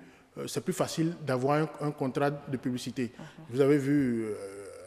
c'est plus facile d'avoir un contrat de publicité. Vous avez vu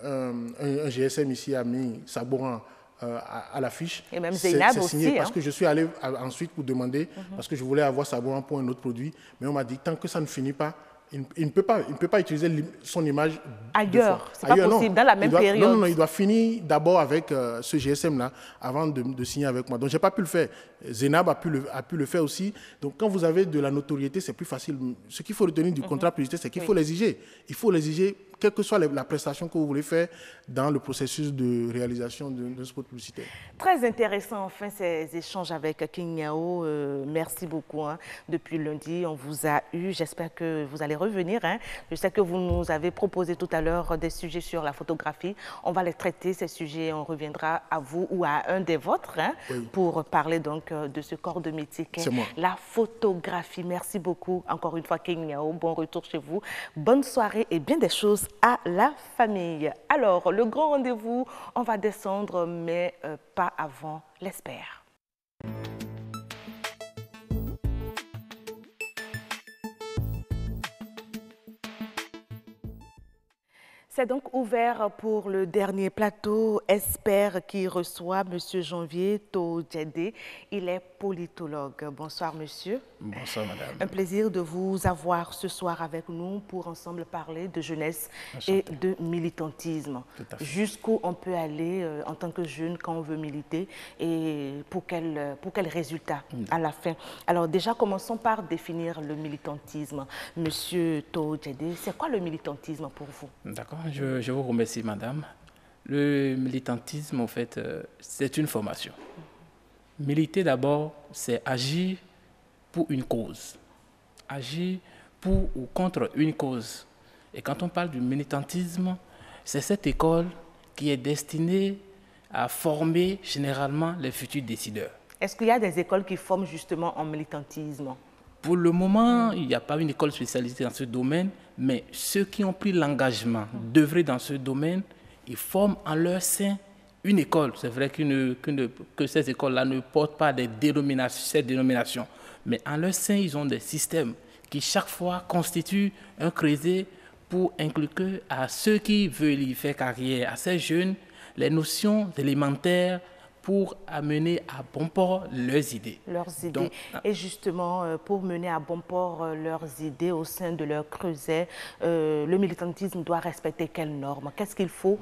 un GSM ici a mis Sabouran à l'affiche. Et même Zeynab aussi. Parce que je suis allé ensuite pour demander, parce que je voulais avoir Sabouran pour un autre produit, mais on m'a dit tant que ça ne finit pas, il ne peut pas utiliser son image ailleurs. C'est pas possible, dans la même période. Non, il doit finir d'abord avec ce GSM-là avant de signer avec moi. Donc, je n'ai pas pu le faire. Zeynab a pu le faire aussi. Donc, quand vous avez de la notoriété, c'est plus facile. Ce qu'il faut retenir du contrat publicitaire, c'est qu'il faut l'exiger. Il faut l'exiger, quelle que soit la prestation que vous voulez faire dans le processus de réalisation d'un spot publicitaire. Très intéressant, enfin, ces échanges avec King Nyao. Merci beaucoup. Depuis lundi, on vous a eu. J'espère que vous allez revenir. Je sais que vous nous avez proposé tout à l'heure des sujets sur la photographie. On va les traiter, ces sujets. On reviendra à vous ou à un des vôtres pour parler donc de ce corps de métier qu'est la photographie. Merci beaucoup encore une fois, King Nyao. Bon retour chez vous. Bonne soirée et bien des choses à la famille. Alors, le grand rendez-vous, on va descendre, mais pas avant l'espère. C'est donc ouvert pour le dernier plateau, Espère, qui reçoit M. Janvier Todjedé. Il est politologue. Bonsoir, monsieur. Bonsoir, madame. Un plaisir de vous avoir ce soir avec nous pour ensemble parler de jeunesse et de militantisme. Jusqu'où on peut aller en tant que jeune quand on veut militer et pour quel résultat à la fin. Alors déjà, commençons par définir le militantisme. Monsieur Todjedé, c'est quoi le militantisme pour vous? D'accord. Je vous remercie, madame. Le militantisme, en fait, c'est une formation. Militer, d'abord, c'est agir pour une cause. Agir pour ou contre une cause. Et quand on parle du militantisme, c'est cette école qui est destinée à former généralement les futurs décideurs. Est-ce qu'il y a des écoles qui forment justement en militantisme? Pour le moment, il n'y a pas une école spécialisée dans ce domaine, mais ceux qui ont pris l'engagement d'œuvrer dans ce domaine, ils forment en leur sein une école. C'est vrai que ces écoles-là ne portent pas ces dénominations, mais en leur sein, ils ont des systèmes qui chaque fois constituent un creuset pour inculquer à ceux qui veulent y faire carrière, à ces jeunes, les notions élémentaires pour amener à bon port leurs idées. Leurs idées. Donc, et justement, pour mener à bon port leurs idées au sein de leur creuset, le militantisme doit respecter quelles normes? Qu'est-ce qu'il faut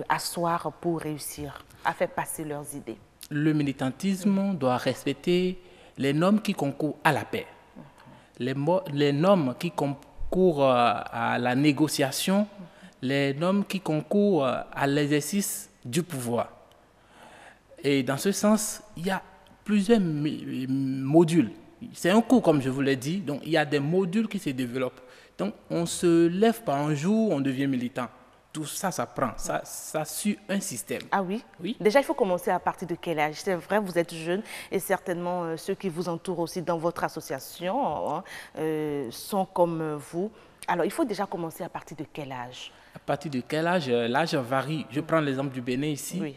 asseoir pour réussir à faire passer leurs idées? Le militantisme doit respecter les normes qui concourent à la paix, les normes qui concourent à la négociation, les normes qui concourent à l'exercice du pouvoir. Et dans ce sens, il y a plusieurs modules. C'est un cours, comme je vous l'ai dit, donc il y a des modules qui se développent. Donc on ne se lève pas un jour, on devient militant. Tout ça, ça prend, ça suit un système. Ah oui? Oui. Déjà, il faut commencer à partir de quel âge? C'est vrai, vous êtes jeune et certainement ceux qui vous entourent aussi dans votre association sont comme vous. Alors, il faut déjà commencer à partir de quel âge? À partir de quel âge? L'âge varie. Je prends l'exemple du Bénin ici. Oui.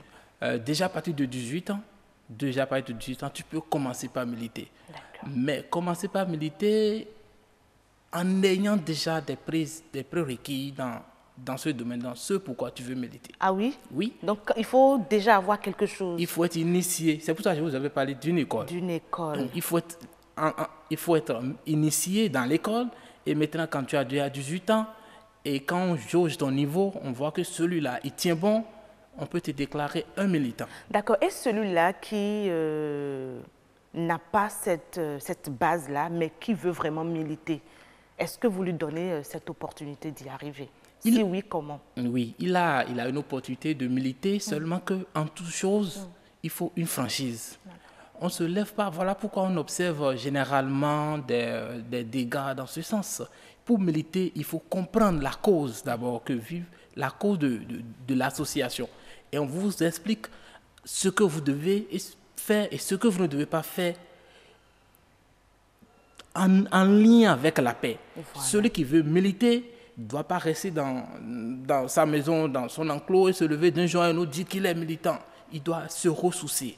Déjà à partir de 18 ans, tu peux commencer par militer. Mais commencer par militer en ayant déjà des prérequis dans ce domaine, dans ce pourquoi tu veux militer. Ah oui? Oui. Donc, il faut déjà avoir quelque chose. Il faut être initié. C'est pour ça que je vous avais parlé d'une école. D'une école. Donc, il faut être initié dans l'école. Et maintenant, quand tu as déjà 18 ans, et quand on jauge ton niveau, on voit que celui-là, il tient bon, on peut te déclarer un militant. D'accord. Et celui-là qui n'a pas cette base-là, mais qui veut vraiment militer, est-ce que vous lui donnez cette opportunité d'y arriver? Si oui, comment? Oui, il a une opportunité de militer, seulement qu'en toute chose, il faut une franchise. On ne se lève pas. Voilà pourquoi on observe généralement des dégâts dans ce sens. Pour militer, il faut comprendre la cause d'abord, la cause de l'association. Et on vous explique ce que vous devez faire et ce que vous ne devez pas faire en lien avec la paix. Voilà. Celui qui veut militer ne doit pas rester dans sa maison, dans son enclos et se lever d'un jour à un autre, dire qu'il est militant. Il doit se ressourcer.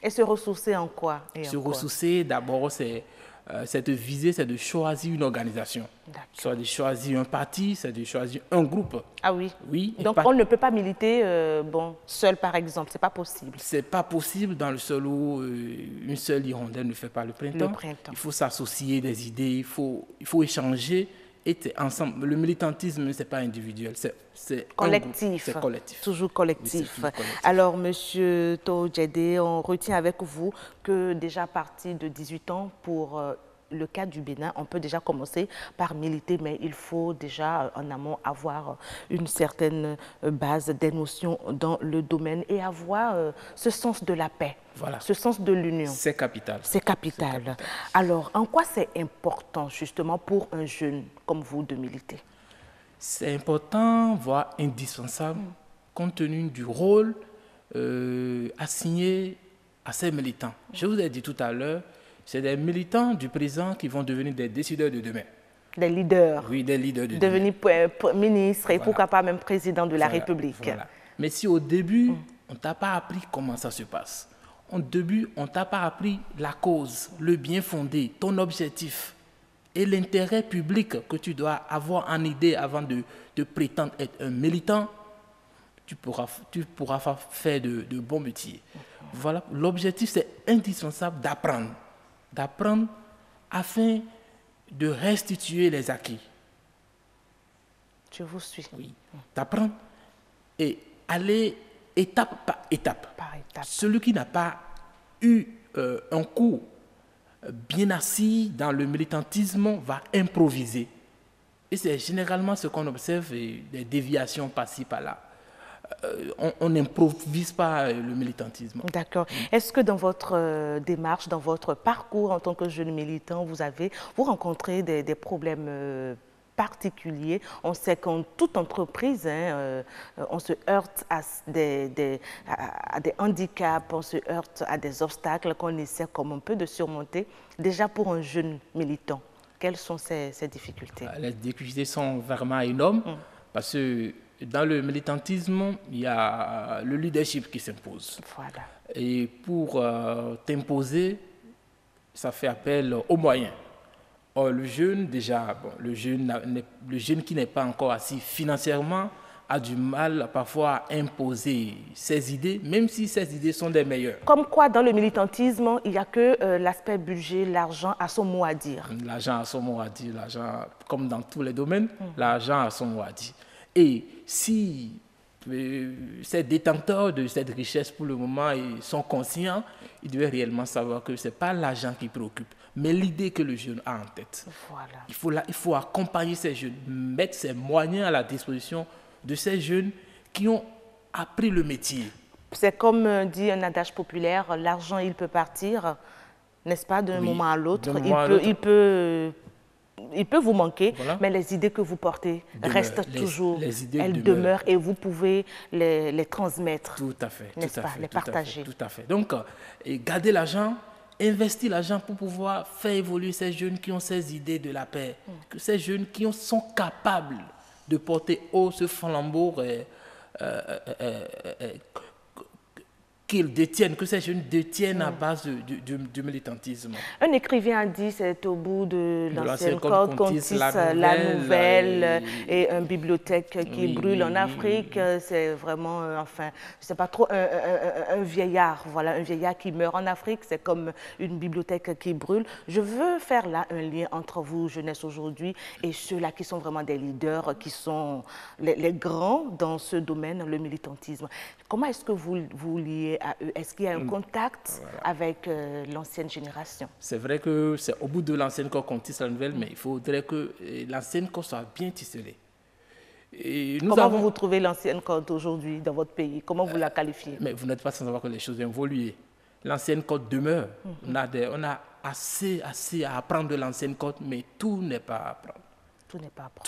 Et se ressourcer en quoi? Ressourcer, d'abord, cette visée, c'est de choisir une organisation. Soit de choisir un parti, c'est de choisir un groupe. Ah oui? Oui. Donc on ne peut pas militer seul, par exemple, c'est pas possible? C'est pas possible dans le sol où une seule hirondelle ne fait pas le printemps. Il faut s'associer des idées, il faut échanger. Et ensemble. Le militantisme, ce n'est pas individuel, c'est collectif. C'est collectif. Toujours collectif. Alors, M. Todjedé, on retient avec vous que déjà à partir de 18 ans, pour le cas du Bénin, on peut déjà commencer par militer, mais il faut déjà en amont avoir une certaine base, des notions dans le domaine et avoir ce sens de la paix. Voilà. Ce sens de l'union. C'est capital. C'est capital. Alors, en quoi c'est important justement pour un jeune comme vous de militer? C'est important, voire indispensable, compte tenu du rôle assigné à ces militants. Je vous ai dit tout à l'heure, c'est des militants du présent qui vont devenir des décideurs de demain. Des leaders. Oui, des leaders de demain. Devenir ministre et pourquoi pas même président de la République. Voilà. Mais si au début, on ne t'a pas appris comment ça se passe, au début, on ne t'a pas appris la cause, le bien fondé, ton objectif et l'intérêt public que tu dois avoir en idée avant de prétendre être un militant, tu pourras faire de bons métiers. Voilà, l'objectif, c'est indispensable d'apprendre afin de restituer les acquis. Je vous suis. Oui, d'apprendre et aller étape par étape. Celui qui n'a pas eu un cours bien assis dans le militantisme va improviser. Et c'est généralement ce qu'on observe, des déviations par-ci, par-là. On n'improvise pas le militantisme. D'accord. Est-ce que dans votre démarche, dans votre parcours en tant que jeune militant, vous rencontrez des problèmes particuliers? On sait qu'en toute entreprise, on se heurte à des handicaps, on se heurte à des obstacles qu'on essaie comme on peut de surmonter. Déjà pour un jeune militant, quelles sont ces difficultés? Les difficultés sont vraiment énormes parce que dans le militantisme, il y a le leadership qui s'impose. Voilà. Et pour t'imposer, ça fait appel aux moyens. Or, le jeune, déjà, le jeune qui n'est pas encore assis financièrement a du mal parfois à imposer ses idées, même si ses idées sont des meilleures. Comme quoi, dans le militantisme, il n'y a que l'aspect budget, l'argent a son mot à dire. L'argent a son mot à dire, l'argent, comme dans tous les domaines, l'argent a son mot à dire. Et si ces détenteurs de cette richesse pour le moment ils sont conscients, ils doivent réellement savoir que ce n'est pas l'argent qui préoccupe, mais l'idée que le jeune a en tête. Voilà. Il faut accompagner ces jeunes, mettre ces moyens à la disposition de ces jeunes qui ont appris le métier. C'est comme dit un adage populaire, l'argent il peut partir, n'est-ce pas, d'un moment à l'autre. Il peut vous manquer, mais les idées que vous portez restent toujours, elles demeurent et vous pouvez les transmettre. Tout à fait. N'est-ce pas, les partager. Tout à fait. Donc, garder l'argent, investir l'argent pour pouvoir faire évoluer ces jeunes qui ont ces idées de la paix, que ces jeunes qui sont capables de porter haut ce flambeau qu'ils détiennent, que ces jeunes détiennent à base du militantisme. Un écrivain a dit, c'est au bout de l'ancienne corde Contis, la nouvelle et une bibliothèque qui brûle en Afrique. C'est vraiment, enfin, je ne sais pas trop, un vieillard, voilà, un vieillard qui meurt en Afrique, c'est comme une bibliothèque qui brûle. Je veux faire là un lien entre vous, jeunesse aujourd'hui, et ceux-là qui sont vraiment des leaders, qui sont les grands dans ce domaine, le militantisme. Comment est-ce que vous liez à eux? Est-ce qu'il y a un contact avec l'ancienne génération? C'est vrai que c'est au bout de l'ancienne corde qu'on tisse la nouvelle, mais il faudrait que l'ancienne corde soit bien tisselée. Comment vous trouvez l'ancienne corde aujourd'hui dans votre pays? Comment vous la qualifiez? Mais vous n'êtes pas sans savoir que les choses ont évolué. L'ancienne corde demeure. On a assez à apprendre de l'ancienne corde, mais tout n'est pas à apprendre. Tout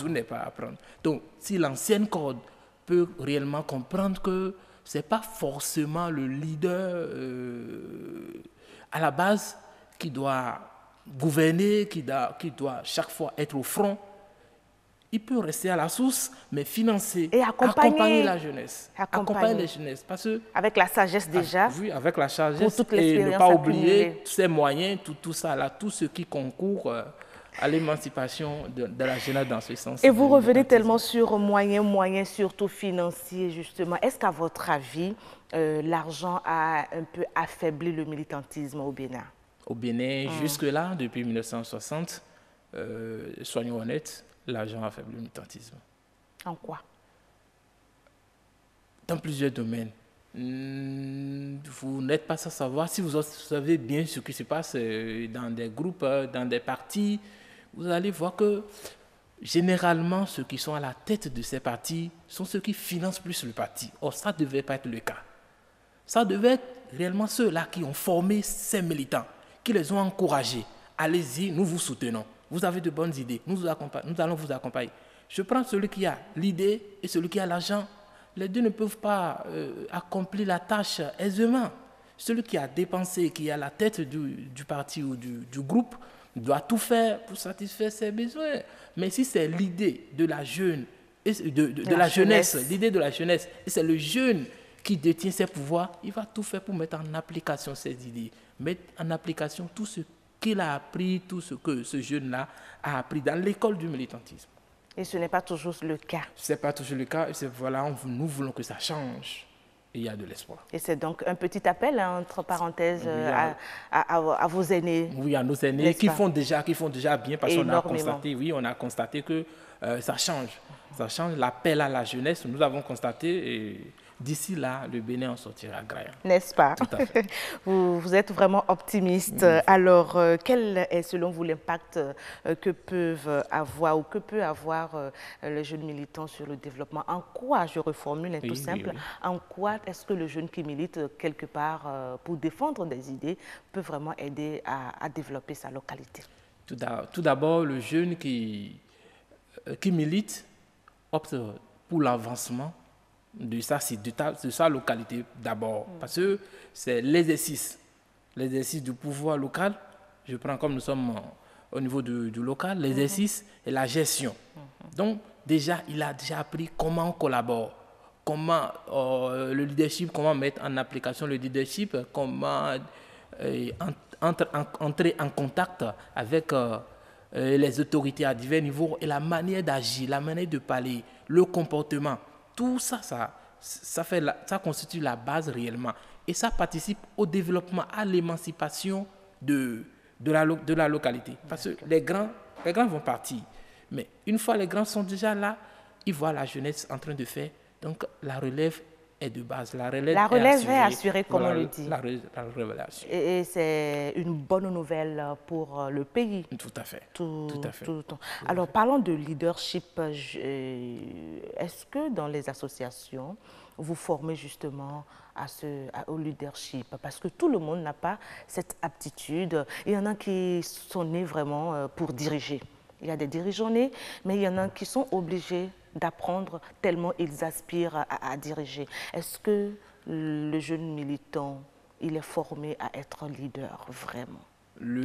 n'est pas à apprendre. Donc, si l'ancienne corde peut réellement comprendre que ce n'est pas forcément le leader à la base qui doit gouverner, qui doit chaque fois être au front. Il peut rester à la source, mais financer, et accompagner la jeunesse. Accompagner les jeunesses. Parce que, avec la sagesse déjà. Oui, avec la sagesse. Pour toute et ne pas accumulée. oublier tous ces moyens, tout ça, là, tout ce qui concourt à l'émancipation de la jeunesse dans ce sens. Et vous revenez tellement sur moyens surtout financiers, justement. Est-ce qu'à votre avis, l'argent a un peu affaibli le militantisme au Bénin? Au Bénin, jusque-là, depuis 1960, soyons honnêtes, l'argent a affaibli le militantisme. En quoi? Dans plusieurs domaines. Vous n'êtes pas sans savoir, si vous savez bien ce qui se passe dans des groupes, dans des partis, vous allez voir que généralement ceux qui sont à la tête de ces partis sont ceux qui financent plus le parti. Or, ça ne devait pas être le cas. Ça devait être réellement ceux-là qui ont formé ces militants, qui les ont encouragés. Allez-y, nous vous soutenons. Vous avez de bonnes idées, nous allons vous accompagner. Je prends celui qui a l'idée et celui qui a l'argent. Les deux ne peuvent pas accomplir la tâche aisément. Celui qui a dépensé, qui est à la tête du parti ou du groupe, doit tout faire pour satisfaire ses besoins. Mais si c'est l'idée de la jeune, de la jeunesse, l'idée de la jeunesse, et c'est le jeune qui détient ses pouvoirs, il va tout faire pour mettre en application ses idées, mettre en application tout ce qu'il a appris, tout ce que ce jeune-là a appris dans l'école du militantisme. Et ce n'est pas toujours le cas. Ce n'est pas toujours le cas. Et voilà, nous voulons que ça change. Et il y a de l'espoir. Et c'est donc un petit appel, entre parenthèses, à vos aînés. Oui, à nos aînés qui font déjà bien, parce qu'on a constaté que ça change. Ça change l'appel à la jeunesse. Nous avons constaté, et d'ici là, le Bénin en sortira gagnant. N'est-ce pas? Tout à fait. Vous êtes vraiment optimiste. Alors, quel est selon vous l'impact que peuvent avoir ou que peut avoir les jeunes militants sur le développement? En quoi, je reformule tout simple, en quoi est-ce que le jeune qui milite quelque part pour défendre des idées peut vraiment aider à développer sa localité? Tout d'abord, le jeune qui milite opte pour l'avancement de sa localité d'abord. Parce que c'est l'exercice du pouvoir local. Je prends comme nous sommes au niveau du local, l'exercice et la gestion. Donc, déjà, il a déjà appris comment on collabore, comment le leadership, comment mettre en application le leadership, comment entrer en contact avec les autorités à divers niveaux et la manière d'agir, la manière de parler, le comportement. tout ça, ça constitue la base réellement. Et ça participe au développement, à l'émancipation de la localité. Parce que les grands vont partir. Mais une fois les grands sont déjà là, ils voient la jeunesse en train de faire. Donc la relève est de base. La relève est assurée, comme on le dit. La relève est assurée. Et c'est une bonne nouvelle pour le pays. Tout à fait. Tout le temps. Alors, parlons de leadership. Est-ce que dans les associations, vous formez justement au leadership? Parce que tout le monde n'a pas cette aptitude. Il y en a qui sont nés vraiment pour diriger. Il y a des dirigeants nés, mais il y en a qui sont obligés d'apprendre tellement ils aspirent à diriger. Est-ce que le jeune militant, il est formé à être leader vraiment,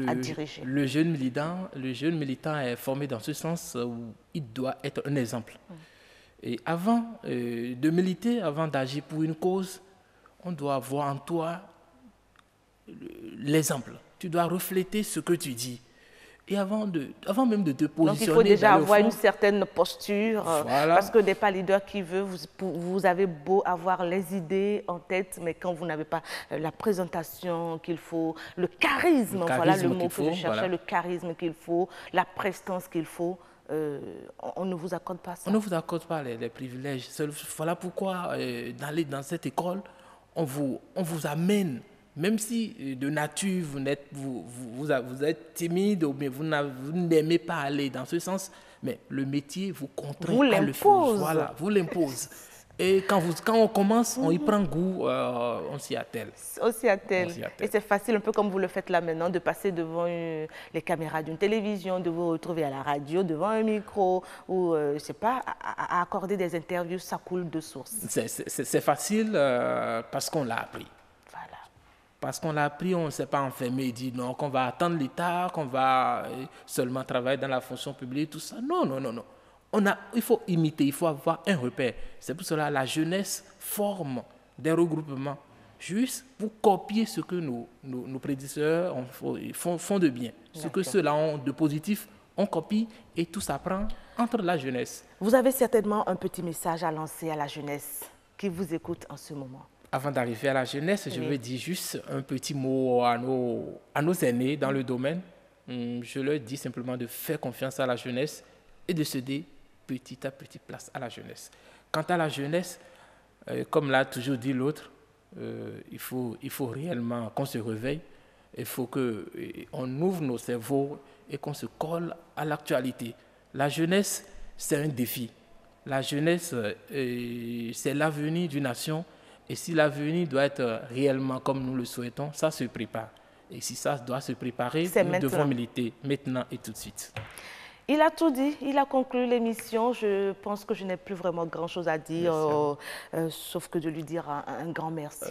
à diriger? Le jeune militant est formé dans ce sens où il doit être un exemple. Et avant de militer, avant d'agir pour une cause, on doit voir en toi l'exemple. Tu dois refléter ce que tu dis. Et avant même de te positionner... Donc il faut déjà avoir une certaine posture, parce que des pas leaders qui veulent, vous avez beau avoir les idées en tête, mais quand vous n'avez pas la présentation qu'il faut, le charisme, voilà le mot que je cherchais, le charisme qu'il faut, la prestance qu'il faut, on ne vous accorde pas ça. On ne vous accorde pas les privilèges. Voilà pourquoi, d'aller dans cette école, on vous amène. Même si de nature vous êtes timide ou bien vous n'aimez pas aller dans ce sens, mais le métier vous contraint à le faire. Voilà, vous l'impose. Et quand on commence, on y prend goût, on s'y attelle. On s'y attelle. Et c'est facile, un peu comme vous le faites là maintenant, de passer devant les caméras d'une télévision, de vous retrouver à la radio, devant un micro, ou, je ne sais pas, à accorder des interviews, ça coule de source. C'est facile parce qu'on l'a appris. Parce qu'on l'a appris, on ne s'est pas enfermé et dit non, qu'on va attendre l'État, qu'on va seulement travailler dans la fonction publique, tout ça. Non. Il faut imiter, il faut avoir un repère. C'est pour cela que la jeunesse forme des regroupements juste pour copier ce que nos prédécesseurs font de bien. Ce que ceux-là ont de positif, on copie et tout s'apprend entre la jeunesse. Vous avez certainement un petit message à lancer à la jeunesse qui vous écoute en ce moment. Avant d'arriver à la jeunesse, je veux dire juste un petit mot à nos aînés dans le domaine. Je leur dis simplement de faire confiance à la jeunesse et de céder petit à petit place à la jeunesse. Quant à la jeunesse, comme l'a toujours dit l'autre, il faut réellement qu'on se réveille. Il faut qu'on ouvre nos cerveaux et qu'on se colle à l'actualité. La jeunesse, c'est un défi. La jeunesse, c'est l'avenir d'une nation. Et si l'avenir doit être réellement comme nous le souhaitons, ça se prépare. Et si ça doit se préparer, nous devons militer maintenant et tout de suite. Il a tout dit, il a conclu l'émission. Je pense que je n'ai plus vraiment grand-chose à dire, sauf que de lui dire un grand merci.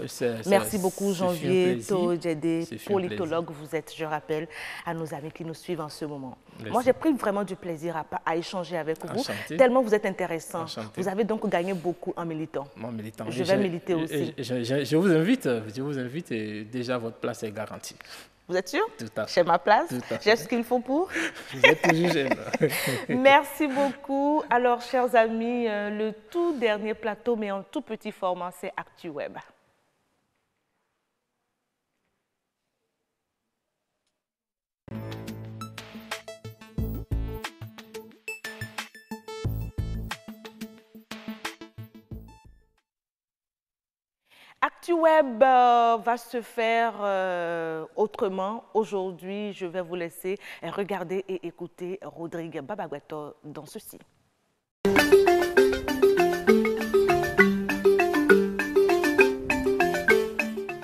Merci beaucoup, Janvier Todjedé, politologue. Vous êtes, je rappelle, à nos amis qui nous suivent en ce moment. Merci. Moi, j'ai pris vraiment du plaisir à échanger avec vous, tellement vous êtes intéressant. Vous avez donc gagné beaucoup en militant. Moi, militant. Je vais militer aussi. Je vous invite et déjà votre place est garantie. Vous êtes sûr? Tout à fait. J'ai ma place? J'ai ce qu'il faut pour? Vous êtes toujours jeune. Merci beaucoup. Alors, chers amis, le tout dernier plateau, mais en tout petit format, c'est ActuWeb. ActuWeb va se faire autrement. Aujourd'hui, je vais vous laisser regarder et écouter Rodrigue Babagweto dans ceci.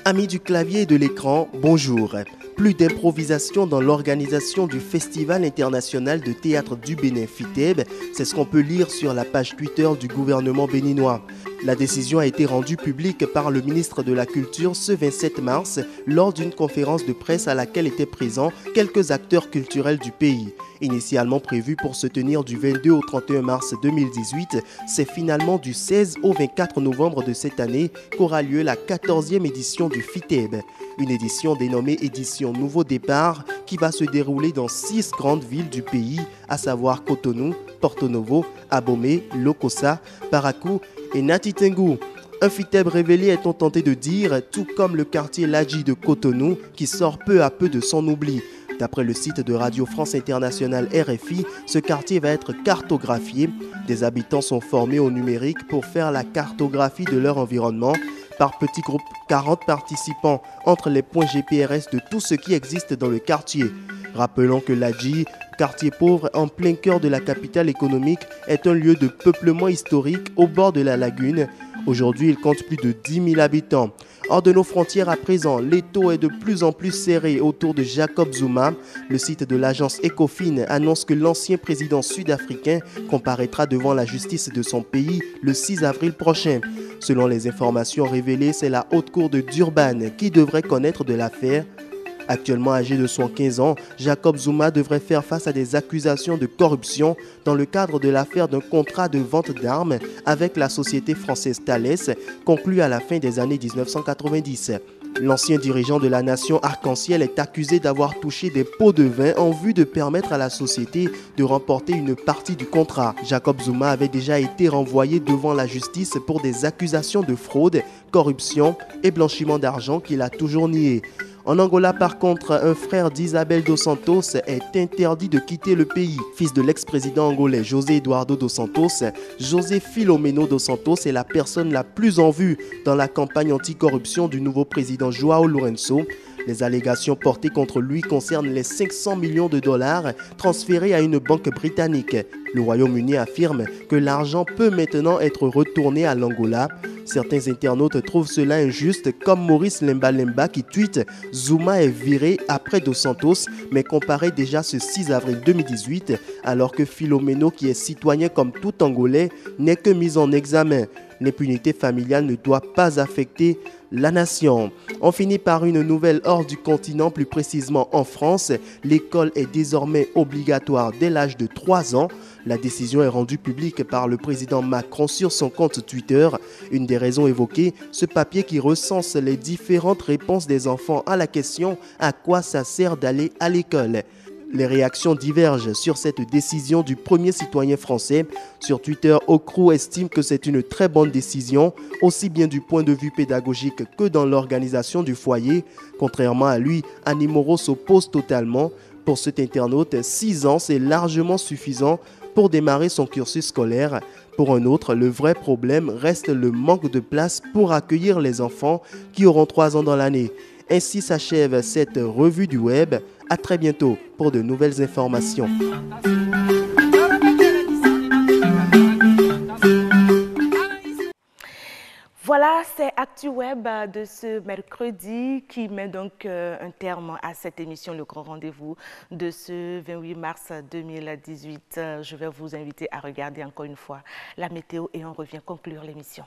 Amis du clavier et de l'écran, bonjour. Plus d'improvisation dans l'organisation du Festival international de théâtre du Bénin FITEB, c'est ce qu'on peut lire sur la page Twitter du gouvernement béninois. La décision a été rendue publique par le ministre de la Culture ce 27 mars lors d'une conférence de presse à laquelle étaient présents quelques acteurs culturels du pays. Initialement prévu pour se tenir du 22 au 31 mars 2018, c'est finalement du 16 au 24 novembre de cette année qu'aura lieu la 14e édition du FITEB. Une édition dénommée Édition Nouveau Départ qui va se dérouler dans 6 grandes villes du pays, à savoir Cotonou, Porto Novo, Abomey, Lokossa, Parakou et Nati Tengu. Un Fiteb révélé, est-on tenté de dire, tout comme le quartier Ladji de Cotonou qui sort peu à peu de son oubli. D'après le site de Radio France Internationale RFI, ce quartier va être cartographié. Des habitants sont formés au numérique pour faire la cartographie de leur environnement. Par petits groupes, 40 participants entre les points GPRS de tout ce qui existe dans le quartier. Rappelons que Ladji, quartier pauvre en plein cœur de la capitale économique, est un lieu de peuplement historique au bord de la lagune. Aujourd'hui, il compte plus de 10 000 habitants. Hors de nos frontières à présent, l'étau est de plus en plus serré autour de Jacob Zuma. Le site de l'agence Ecofin annonce que l'ancien président sud-africain comparaîtra devant la justice de son pays le 6 avril prochain. Selon les informations révélées, c'est la haute cour de Durban qui devrait connaître de l'affaire. Actuellement âgé de 75 ans, Jacob Zuma devrait faire face à des accusations de corruption dans le cadre de l'affaire d'un contrat de vente d'armes avec la société française Thales, conclu à la fin des années 1990. L'ancien dirigeant de la nation Arc-en-Ciel est accusé d'avoir touché des pots de vin en vue de permettre à la société de remporter une partie du contrat. Jacob Zuma avait déjà été renvoyé devant la justice pour des accusations de fraude, corruption et blanchiment d'argent qu'il a toujours nié. En Angola, par contre, un frère d'Isabel dos Santos est interdit de quitter le pays. Fils de l'ex-président angolais José Eduardo dos Santos, José Filomeno dos Santos est la personne la plus en vue dans la campagne anticorruption du nouveau président João Lourenço. Les allégations portées contre lui concernent les 500 millions de dollars transférés à une banque britannique. Le Royaume-Uni affirme que l'argent peut maintenant être retourné à l'Angola. Certains internautes trouvent cela injuste, comme Maurice Lemba Lemba qui tweete « Zuma est viré après Dos Santos, mais comparé déjà ce 6 avril 2018, alors que Filomeno, qui est citoyen comme tout Angolais, n'est que mis en examen. L'impunité familiale ne doit pas affecter la nation. On finit par une nouvelle hors du continent, plus précisément en France. L'école est désormais obligatoire dès l'âge de 3 ans. La décision est rendue publique par le président Macron sur son compte Twitter. Une des raisons évoquées, ce papier qui recense les différentes réponses des enfants à la question « À quoi ça sert d'aller à l'école ?» Les réactions divergent sur cette décision du premier citoyen français. Sur Twitter, Okru estime que c'est une très bonne décision, aussi bien du point de vue pédagogique que dans l'organisation du foyer. Contrairement à lui, Animoro s'oppose totalement. Pour cet internaute, 6 ans, c'est largement suffisant pour démarrer son cursus scolaire. Pour un autre, le vrai problème reste le manque de place pour accueillir les enfants qui auront 3 ans dans l'année. Ainsi s'achève cette revue du web. À très bientôt pour de nouvelles informations. Voilà, c'est ActuWeb de ce mercredi qui met donc un terme à cette émission, le grand rendez-vous de ce 28 mars 2018. Je vais vous inviter à regarder encore une fois la météo et on revient conclure l'émission.